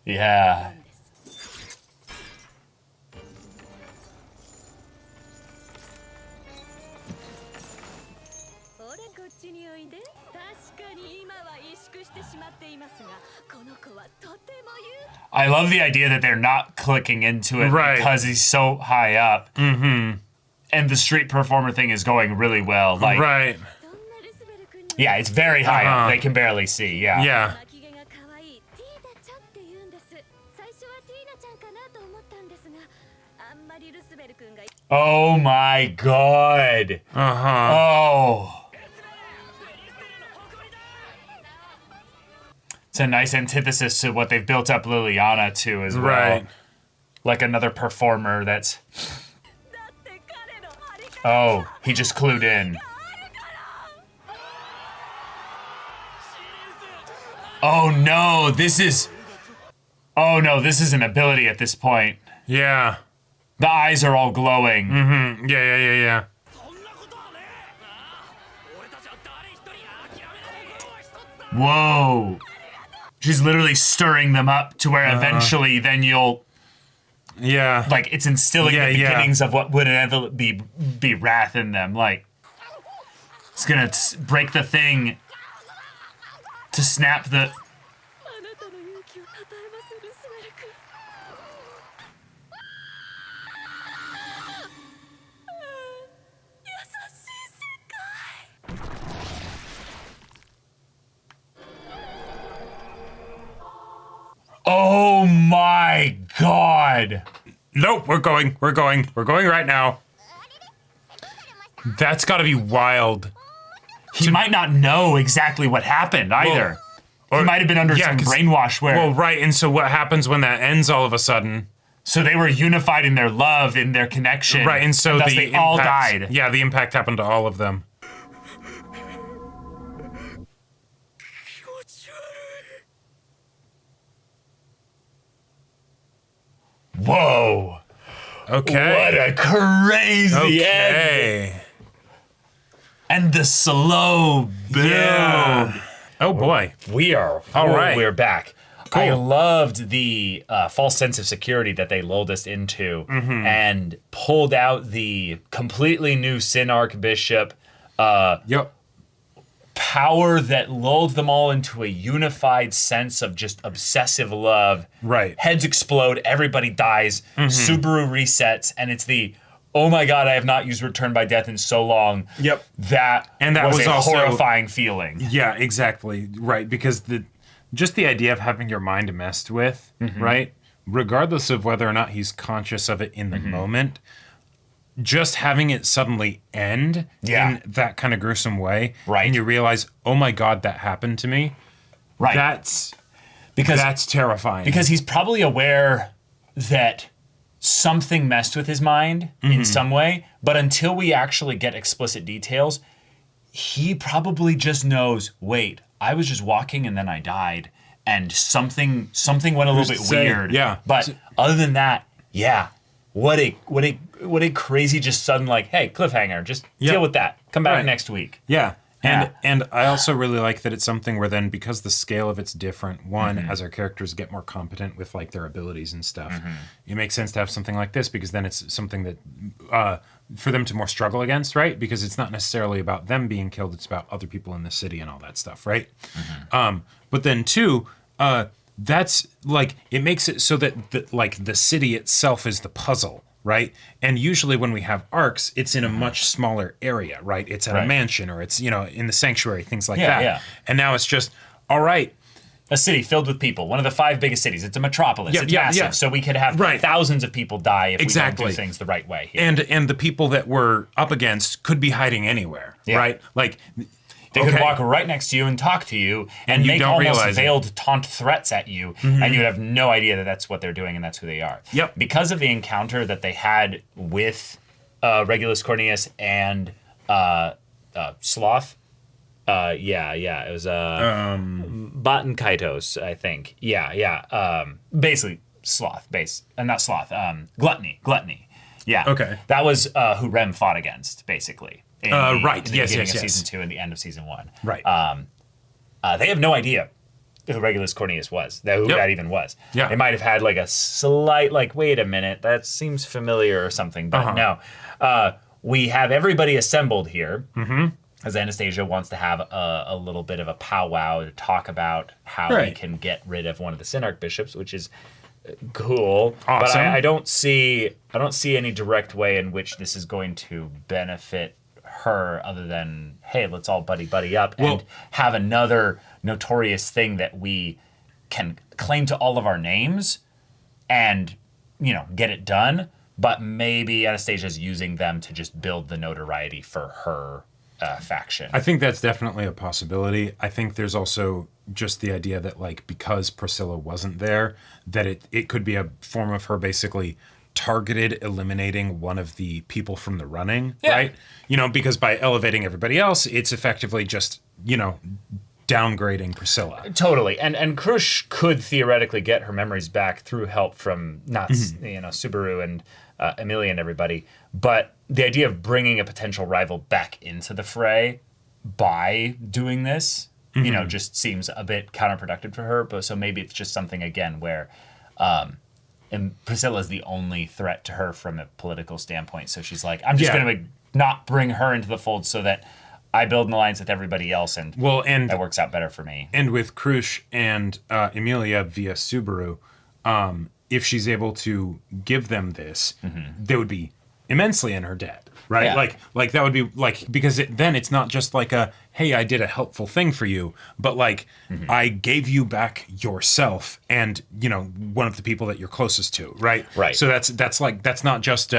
Yeah. なんです。ほらこっちにおいで。確かに今は萎縮してしまっていますが、この子はとても勇気 I love the idea that they're not clicking into it Right. because he's so high up. Mm-hmm. And the street performer thing is going really well. Like, Right. そんなルスベル君に yeah, it's very high up. Uh-huh. They can barely see. Yeah. Yeah. 巻き毛が可愛いティーナちゃんって言うんです。最初はティーナちゃんかなと思ったんですが、あんまりルスベル君が Oh my god. Uh-huh. Oh. It's a nice antithesis to what they've built up Liliana to as well. Right. Like another performer that's. だって彼のあり方 Oh, he just clued in. Oh no, this is. Oh no, this is an ability at this point. Yeah. The eyes are all glowing. Mm-hmm. Yeah, yeah, yeah, yeah. そんなことはね。ああ、俺たちは誰一人諦めないことは一つだ。 Whoa. She's literally stirring them up to where eventually then you'll. Yeah. Like, it's instilling Yeah, the yeah. beginnings of what would inevitably be wrath in them. Like, it's gonna break the thing to snap the. あなたの勇気をたたえますルスベル君。優しい世界。 Oh my god! Nope, we're going right now. That's gotta be wild. He might not know exactly what happened either. He might have been under some 'cause- brainwash where. Well, right, and so what happens when that ends all of a sudden? So they were unified in their love, in their connection. Right, and so thus the they all impact- died. Yeah, the impact happened to all of them. Whoa! Okay. What a crazy end! Okay. And the slow build. Yeah. Oh boy. We are All right. We're back. Cool. I loved the false sense of security that they lulled us into and pulled out the completely new Sin Archbishop Yep. power that lulled them all into a unified sense of just obsessive love. Right. Heads explode, everybody dies, Subaru resets, and it's the oh my god, I have not used Return by Death in so long. Yep. That was a also horrifying feeling. Yeah, exactly. Right, because just the idea of having your mind messed with, right? Regardless of whether or not he's conscious of it in the moment, just having it suddenly end in that kind of gruesome way, right? And you realize, oh my God, that happened to me. Right. That's terrifying. Because he's probably aware that something messed with his mind in some way, but until we actually get explicit details, he probably just knows, wait, I was just walking and then I died, and something went a little bit weird. Yeah. But other than that, yeah, what a crazy just sudden like, hey, cliffhanger, just deal with that. Come back next week. Yeah. And I also really like that it's something where then, because the scale of it's different, as our characters get more competent with like their abilities and stuff, it makes sense to have something like this, because then it's something that for them to more struggle against, right? Because it's not necessarily about them being killed, it's about other people in the city and all that stuff, right? But then too, that's like, it makes it so that the city itself is the puzzle, right? And usually when we have arcs, it's in a much smaller area, right? It's at a mansion, or it's, in the sanctuary, things like that. Yeah. And now it's just, all right. A city filled with people, one of the 5 biggest cities. It's a metropolis. It's massive. So we could have thousands of people die if we don't do things the right way here. And the people that we're up against could be hiding anywhere, right? Like, they could walk right next to you and talk to you and make almost veiled taunt threats at you, and you would have no idea that that's what they're doing and that's who they are. Yep. Because of the encounter that they had with Regulus Cornelius and Sloth. It was Baton Kaitos, I think. Basically Sloth, not Sloth. Gluttony. Yeah. Okay. That was who Rem fought against, basically. In the beginning of season 2 and the end of season 1. Right. They have no idea who Regulus Cornelius was, who that even was. Yeah. They might have had like a slight, like, wait a minute, that seems familiar or something, but no. We have everybody assembled here, as Anastasia wants to have a little bit of a powwow to talk about how we can get rid of one of the Sin Archbishops, which is cool. Awesome. But I don't see any direct way in which this is going to benefit her, other than, hey, let's all buddy up and have another notorious thing that we can claim to all of our names and, get it done. But maybe Anastasia's using them to just build the notoriety for her faction. I think that's definitely a possibility. I think there's also just the idea that, like, because Priscilla wasn't there, that it could be a form of her basically targeted eliminating one of the people from the running, right? Because by elevating everybody else, it's effectively just, downgrading Priscilla. Totally. And Krush could theoretically get her memories back through help from Subaru and Emilia and everybody. But the idea of bringing a potential rival back into the fray by doing this, just seems a bit counterproductive for her. But so maybe it's just something, again, where and Priscilla is the only threat to her from a political standpoint. So she's like, I'm just going to not bring her into the fold so that I build an alliance with everybody else, and that works out better for me. And with Krush and Emilia via Subaru, if she's able to give them this, they would be immensely in her debt, right? Yeah. Like that would be like, because then it's not just like a, hey, I did a helpful thing for you, but like, I gave you back yourself and, one of the people that you're closest to, right? Right. So that's not just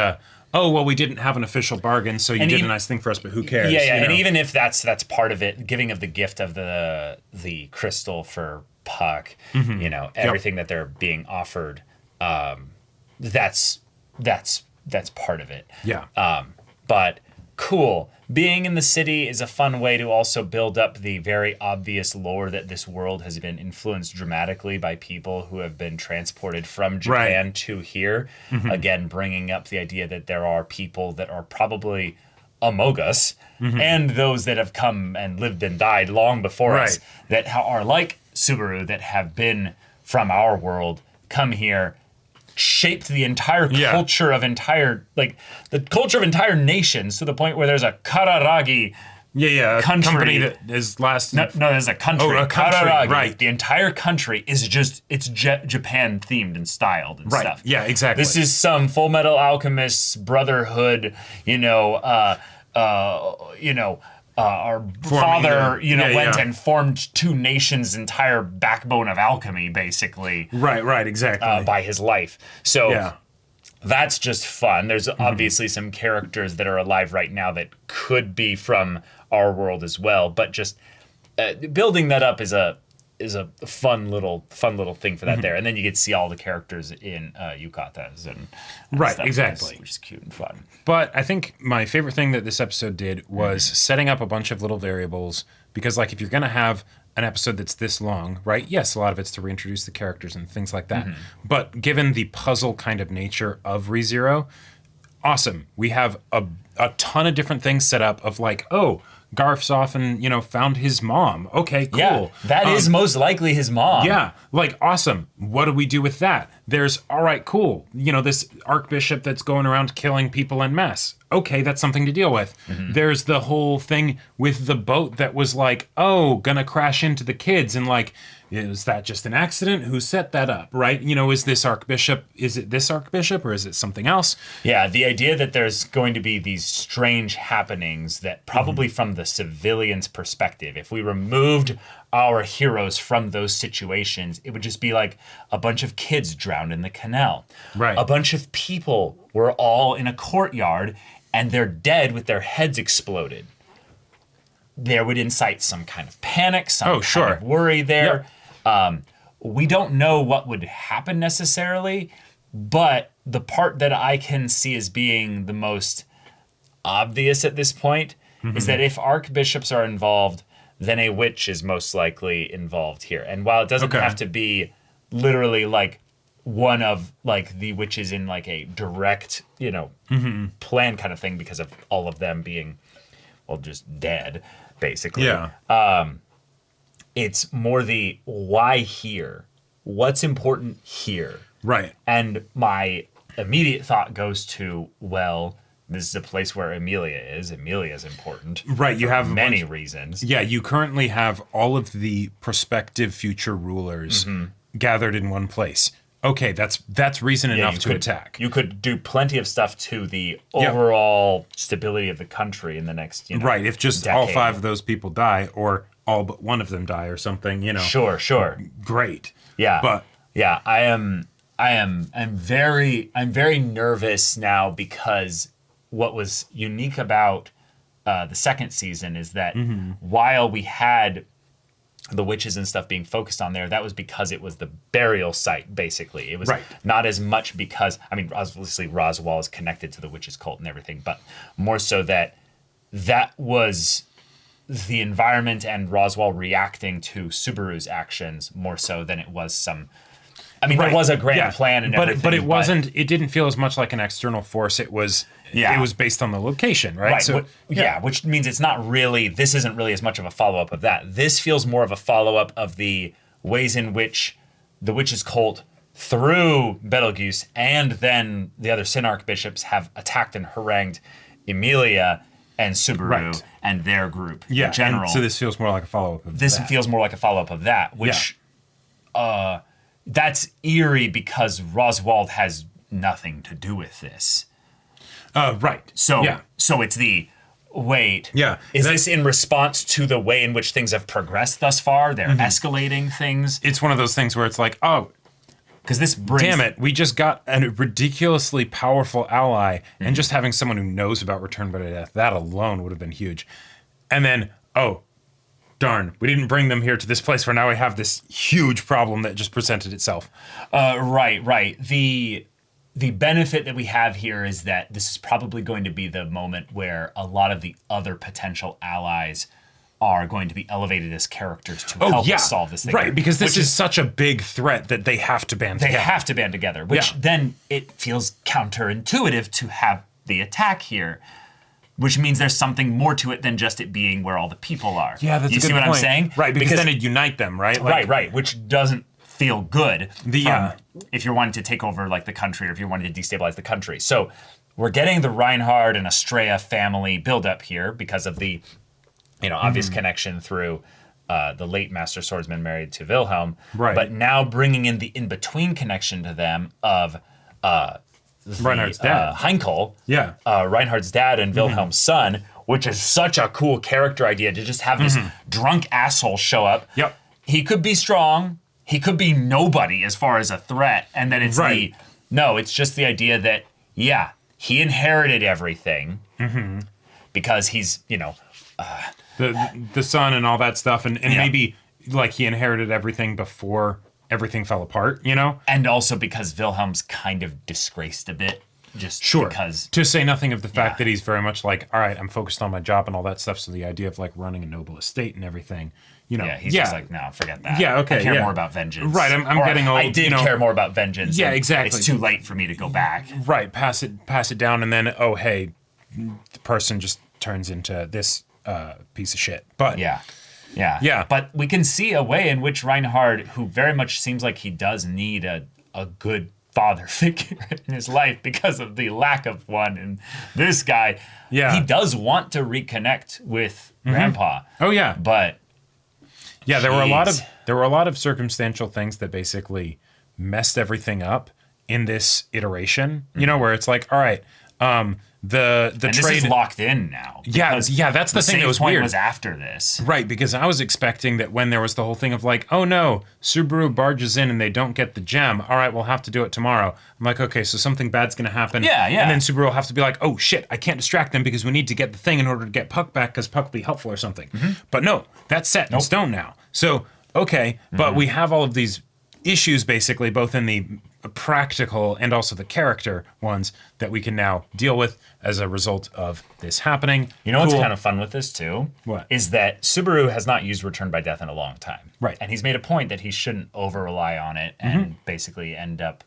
oh, well, we didn't have an official bargain, so you did a nice thing for us, but who cares? Yeah. And even if that's part of it, giving of the gift of the crystal for Puck, everything that they're being offered, that's part of it. Yeah. But cool. Being in the city is a fun way to also build up the very obvious lore that this world has been influenced dramatically by people who have been transported from Japan to here. Again, bringing up the idea that there are people that are probably among us and those that have come and lived and died long before us that are like Subaru, that have been from our world, come here, shaped the entire culture of entire nations, to the point where there's a Kararagi company that is last. No, there's a country. Oh, a country, Kararagi. right. The entire country is just, it's Japan themed and styled and stuff. Yeah, exactly. This is some Full Metal Alchemists Brotherhood, our father, went and formed two nations' entire backbone of alchemy, basically. Right, exactly. By his life. So that's just fun. There's obviously some characters that are alive right now that could be from our world as well, but just building that up is a fun little thing for that there. And then you get to see all the characters in yukatas and right, stuff, exactly, which is cute and fun. But I think my favorite thing that this episode did was setting up a bunch of little variables, because like if you're going to have an episode that's this long, right? Yes, a lot of it's to reintroduce the characters and things like that. But given the puzzle kind of nature of ReZero, awesome. We have a ton of different things set up of like, oh, Garf's off and, found his mom. Okay, cool. Yeah, that is most likely his mom. Yeah, like, awesome. What do we do with that? There's, all right, cool. This Archbishop that's going around killing people en masse. Okay, that's something to deal with. There's the whole thing with the boat that was like, oh, gonna crash into the kids. And like, is that just an accident? Who set that up, right? Is this Archbishop, is it this Archbishop or is it something else? Yeah, the idea that there's going to be these strange happenings that probably from the civilian's perspective, if we removed our heroes from those situations, it would just be like a bunch of kids drowned in the canal. Right. A bunch of people were all in a courtyard and they're dead with their heads exploded. There would incite some kind of panic, some kind of worry there. Yep. We don't know what would happen necessarily, but the part that I can see as being the most obvious at this point is that if archbishops are involved, then a witch is most likely involved here. And while it doesn't have to be literally like one of like the witches in like a direct, plan kind of thing because of all of them being, well, just dead, basically. Yeah. It's more the why here? What's important here? Right. And my immediate thought goes to, well, this is a place where Emilia is. Emilia is important. Right. You have many reasons. Yeah. You currently have all of the prospective future rulers gathered in one place. Okay, that's reason enough to attack. You could do plenty of stuff to the overall stability of the country in the next, right, if just decade. all 5 of those people die, or all but one of them die, or something, Sure. Great. Yeah. But yeah, I'm very nervous now because what was unique about the second season is that while we had the witches and stuff being focused on there, that was because it was the burial site, basically. It was not as much because, obviously Roswell is connected to the witches cult and everything, but more so that was the environment and Roswell reacting to Subaru's actions more so than it was some... there was a grand plan and everything. But it didn't feel as much like an external force. It was based on the location, right? So, which means it's not really, this isn't really as much of a follow-up of that. This feels more of a follow-up of the ways in which the witches cult, through Betelgeuse and then the other Sin Archbishops, have attacked and harangued Emilia and Subaru and their group in general. So this feels more like a follow-up of that. This feels more like a follow-up of that, which... that's eerie because Roswald has nothing to do with this. Right. So it's the, wait, is this in response to the way in which things have progressed thus far? They're escalating things? It's one of those things where it's like, oh, because this brings... Damn it, we just got a ridiculously powerful ally, and just having someone who knows about Return by Death, that alone would have been huge. And then, oh, darn, we didn't bring them here to this place where now we have this huge problem that just presented itself. Right. The benefit that we have here is that this is probably going to be the moment where a lot of the other potential allies are going to be elevated as characters to help us solve this thing. Right, because this is such a big threat that they have to band together. They have to band together, which then it feels counterintuitive to have the attack here. Which means there's something more to it than just it being where all the people are. Yeah, that's a good point. You see what I'm saying? Right, because then it'd unite them, right? Like, right, which doesn't feel good if you're wanting to take over like the country or if you're wanting to destabilize the country. So we're getting the Reinhardt and Estrella family buildup here because of the obvious connection through the late Master Swordsman married to Wilhelm. Right. But now bringing in the in-between connection to them of... Reinhardt's dad. Heinkel, Reinhardt's dad and Wilhelm's son, which is such a cool character idea to just have this drunk asshole show up. Yep. He could be strong. He could be nobody as far as a threat. And then it's it's just the idea that Yeah, he inherited everything because he's, the son and all that stuff, and maybe like he inherited everything before everything fell apart, And also because Wilhelm's kind of disgraced a bit. Just because. To say nothing of the fact that he's very much like, all right, I'm focused on my job and all that stuff. So the idea of like running a noble estate and everything, he's just like, no, forget that. Yeah, okay. I care more about vengeance. Right, I'm getting old. I did care more about vengeance. Yeah, exactly. It's too late for me to go back. Right, pass it down, and then the person just turns into this piece of shit. But yeah. But we can see a way in which Reinhardt, who very much seems like he does need a good father figure in his life because of the lack of one, and this guy, he does want to reconnect with Grandpa. Oh yeah, but there were a lot of circumstantial things that basically messed everything up in this iteration. Where it's like, all right, the and trade this is locked in now. Yeah, that's the thing that was weird. Was after this, right? Because I was expecting that when there was the whole thing of like, oh no, Subaru barges in and they don't get the gem. All right, we'll have to do it tomorrow. I'm like, okay, so something bad's gonna happen. Yeah. And then Subaru will have to be like, oh shit, I can't distract them because we need to get the thing in order to get Puck back because Puck will be helpful or something. But no, that's set in stone now. So okay, but we have all of these issues basically, both in the practical and also the character ones that we can now deal with as a result of this happening. What's kind of fun with this too? What? Is that Subaru has not used Return by Death in a long time. Right. And he's made a point that he shouldn't over-rely on it and basically end up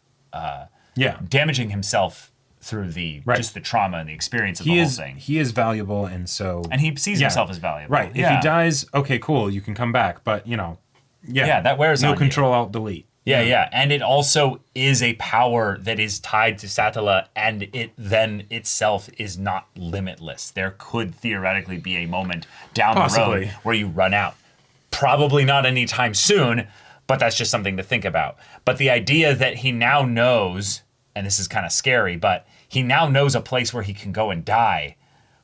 damaging himself through just the trauma and the experience of the whole thing. He is valuable, and so... And he sees himself as valuable. Right. If he dies, okay, cool, you can come back, but, that wears on no control, alt, delete. Yeah. And it also is a power that is tied to Satala, and it then itself is not limitless. There could theoretically be a moment down the road where you run out. Probably not anytime soon, but that's just something to think about. But the idea that he now knows, and this is kind of scary, but he now knows a place where he can go and die,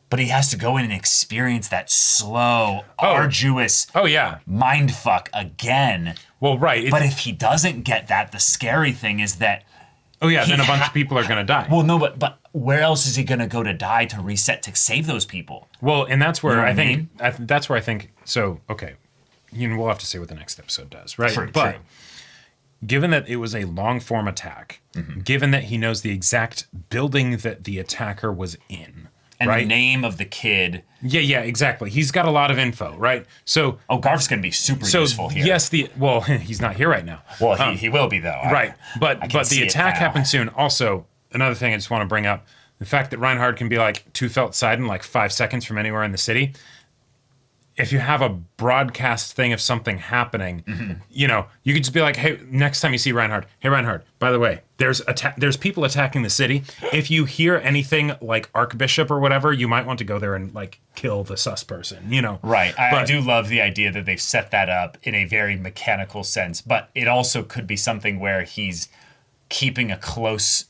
but he has to go in and experience that slow, arduous mindfuck again. Well, right. But if he doesn't get that, the scary thing is that... Oh, yeah, then a bunch of people are going to die. Well, no, but where else is he going to go to die to reset to save those people? Well, and that's where that's where I think... So, okay, we'll have to see what the next episode does, right? True. Given that it was a long-form attack, given that he knows the exact building that the attacker was in... And the name of the kid. Yeah, exactly. He's got a lot of info, right? So, Garf's going to be super useful here. Yes, he's not here right now. Well, he will be though. Right, but the attack happens soon. Also, another thing I just want to bring up: the fact that Reinhardt can be like to Feldseiden in like 5 seconds from anywhere in the city. If you have a broadcast thing of something happening, you could just be like, hey, next time you see Reinhardt, hey, Reinhardt, by the way, there's people attacking the city. If you hear anything like Archbishop or whatever, you might want to go there and like kill the sus person, Right. I do love the idea that they've set that up in a very mechanical sense, but it also could be something where he's keeping a close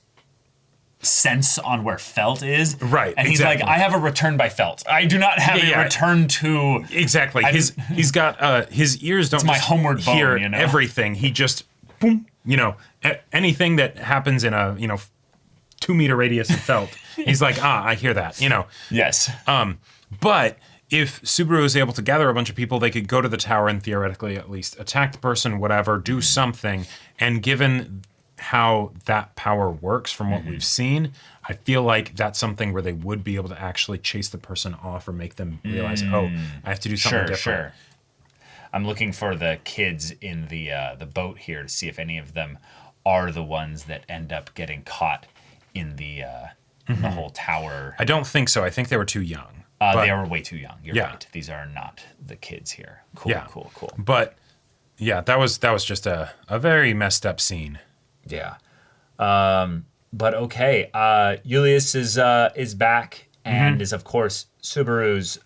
sense on where Felt is. Right. And he's like, I have a return by Felt. I do not have a return to... Exactly. He's got his ears don't my homeward hear bone, everything. He just boom, anything that happens in a 2 meter radius of Felt. He's like, I hear that, Yes. But if Subaru is able to gather a bunch of people, they could go to the tower and theoretically at least attack the person, whatever, do something. And given how that power works from what we've seen, I feel like that's something where they would be able to actually chase the person off or make them realize, I have to do something different. Sure. I'm looking for the kids in the boat here to see if any of them are the ones that end up getting caught in the whole tower. I don't think so. I think they were too young. They were way too young. You're right. These are not the kids here. Cool. But yeah, that was just a very messed up scene. Yeah. But okay. Julius is back and is of course Subaru's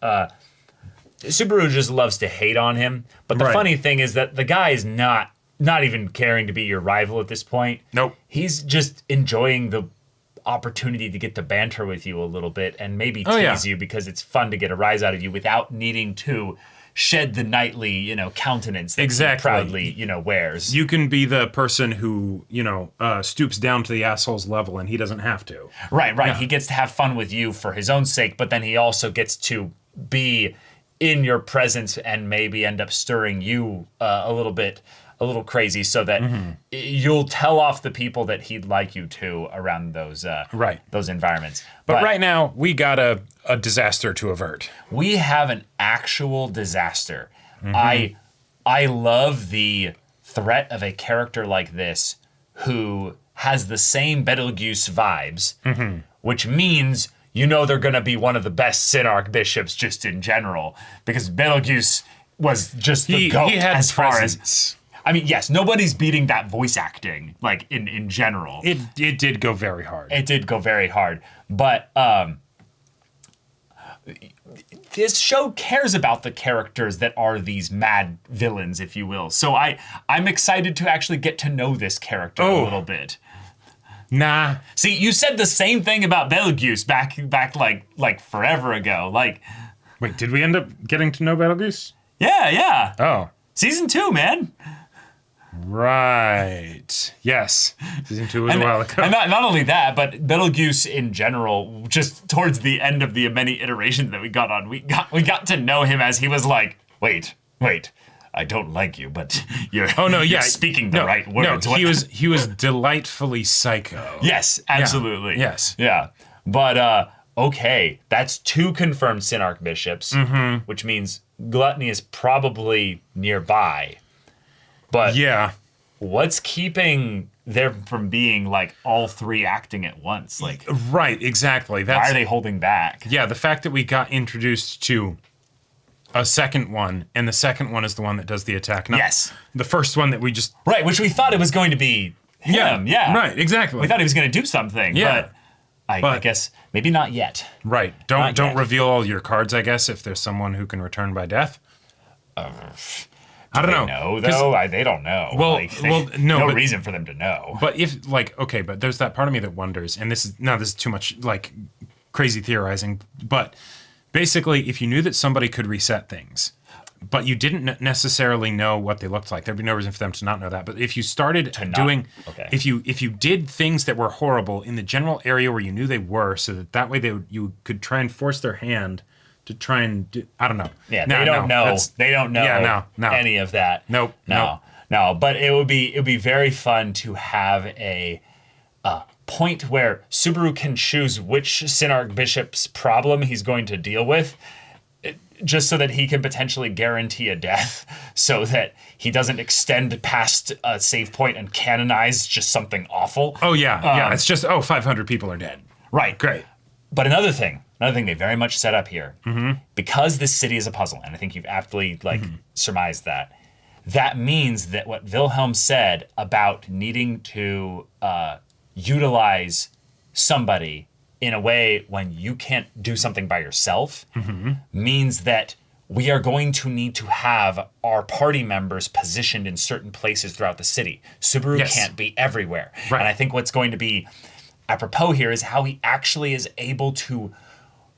Subaru just loves to hate on him. But the funny thing is that the guy is not even caring to be your rival at this point. Nope. He's just enjoying the opportunity to get to banter with you a little bit and maybe tease you because it's fun to get a rise out of you without needing to shed the knightly, countenance that he proudly, wears. You can be the person who, stoops down to the asshole's level, and he doesn't have to. Right. Yeah. He gets to have fun with you for his own sake, but then he also gets to be in your presence and maybe end up stirring you a little crazy, so that you'll tell off the people that he'd like you to around those those environments. But right now, we got a disaster to avert. We have an actual disaster. I love the threat of a character like this who has the same Betelgeuse vibes, which means they're going to be one of the best Sin Archbishops just in general, because Betelgeuse was just the GOAT as far as... I mean, yes, nobody's beating that voice acting, like, in general. It did go very hard. It did go very hard. But this show cares about the characters that are these mad villains, if you will. So I'm excited to actually get to know this character a little bit. Nah. See, you said the same thing about Betelgeuse back like forever ago. Like, wait, did we end up getting to know Betelgeuse? Yeah. Oh. Season 2, man. Right. Yes. Season 2 was a while ago. And not only that, but Betelgeuse in general, just towards the end of the many iterations that we got on, we got to know him as he was like, wait. I don't like you, but you're speaking the right words. No, he was delightfully psycho. Yes, absolutely. Yeah. Yes. Yeah. But okay, that's 2 confirmed Sin Archbishops, which means Gluttony is probably nearby. But what's keeping them from being like all 3 acting at once? Like, right, exactly. Why are they holding back? Yeah, the fact that we got introduced to a second one, and the second one is the one that does the attack. Yes. The first one that we just... Right, which we thought it was going to be him. Yeah. Right, exactly. We thought he was going to do something. Yeah. But I guess maybe not yet. Right. Don't reveal all your cards, I guess, if there's someone who can return by death. I don't know. Though? They don't know. Well, no reason for them to know. But but there's that part of me that wonders, and this is too much like crazy theorizing, but basically, if you knew that somebody could reset things, but you didn't necessarily know what they looked like, there'd be no reason for them to not know that. But if you started if you did things that were horrible in the general area where you knew they were, so that way you could try and force their hand to try and do, I don't know. Yeah, they don't know. They don't know any of that. Nope. No. But it would be very fun to have a point where Subaru can choose which Sin Archbishop's problem he's going to deal with, just so that he can potentially guarantee a death, so that he doesn't extend past a save point and canonize just something awful. Oh, yeah. It's just, 500 people are dead. Right. Great. But another thing they very much set up here, because this city is a puzzle, and I think you've aptly surmised that, that means that what Wilhelm said about needing to utilize somebody in a way when you can't do something by yourself means that we are going to need to have our party members positioned in certain places throughout the city. Subaru can't be everywhere. Right. And I think what's going to be apropos here is how he actually is able to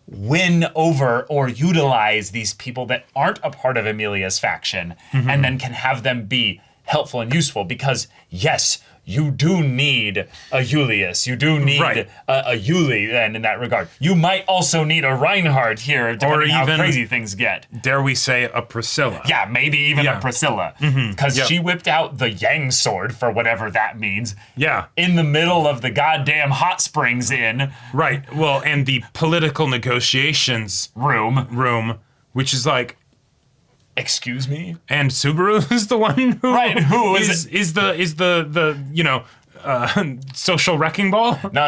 win over or utilize these people that aren't a part of Emilia's faction, and then can have them be helpful and useful, because yes, you do need a Julius. You do need a Yuli then in that regard. You might also need a Reinhardt here, depending on how crazy things get. Dare we say a Priscilla? Yeah, maybe even a Priscilla. Because she whipped out the Yang sword, for whatever that means. Yeah. In the middle of the goddamn hot springs inn. Right. Well, and the political negotiations room, which is like, excuse me? And Subaru is the one who is the social wrecking ball? No.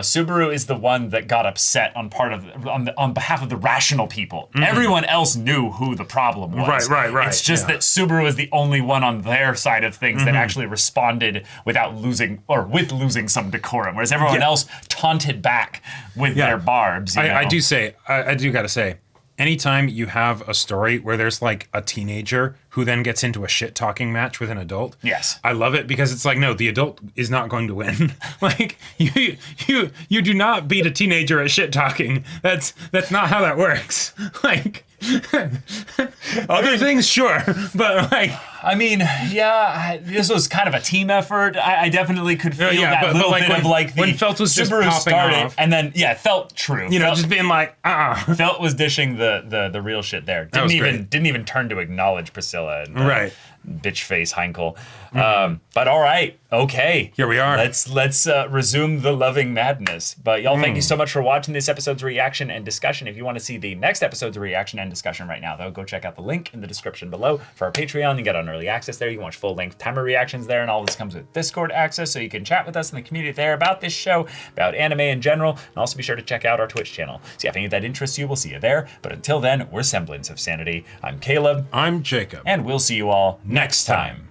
Subaru is the one that got upset on behalf of the rational people. Everyone else knew who the problem was. Right. It's just that Subaru is the only one on their side of things that actually responded with losing some decorum, whereas everyone else taunted back with their barbs. I do gotta say, anytime you have a story where there's like a teenager who then gets into a shit-talking match with an adult, yes, I love it, because it's like, no, the adult is not going to win. Like, you do not beat a teenager at shit-talking. That's not how that works. Like, Other things, sure, but like, I mean, yeah, this was kind of a team effort. I definitely could feel that little bit of like the when Felt was just Subaru popping started, off. and then Felt true. You know, Felt, just being like, Felt was dishing the real shit there. Didn't even turn to acknowledge Priscilla and right. Bitch face Heinkel. But all right, okay. Here we are. Let's resume the loving madness. But y'all, thank you so much for watching this episode's reaction and discussion. If you want to see the next episode's reaction and discussion right now, though, go check out the link in the description below for our Patreon. You get on early access there. You can watch full-length timer reactions there, and all this comes with Discord access, so you can chat with us in the community there about this show, about anime in general, and also be sure to check out our Twitch channel. So if any of that interests you, we'll see you there. But until then, we're Semblance of Sanity. I'm Caleb. I'm Jacob. And we'll see you all next time.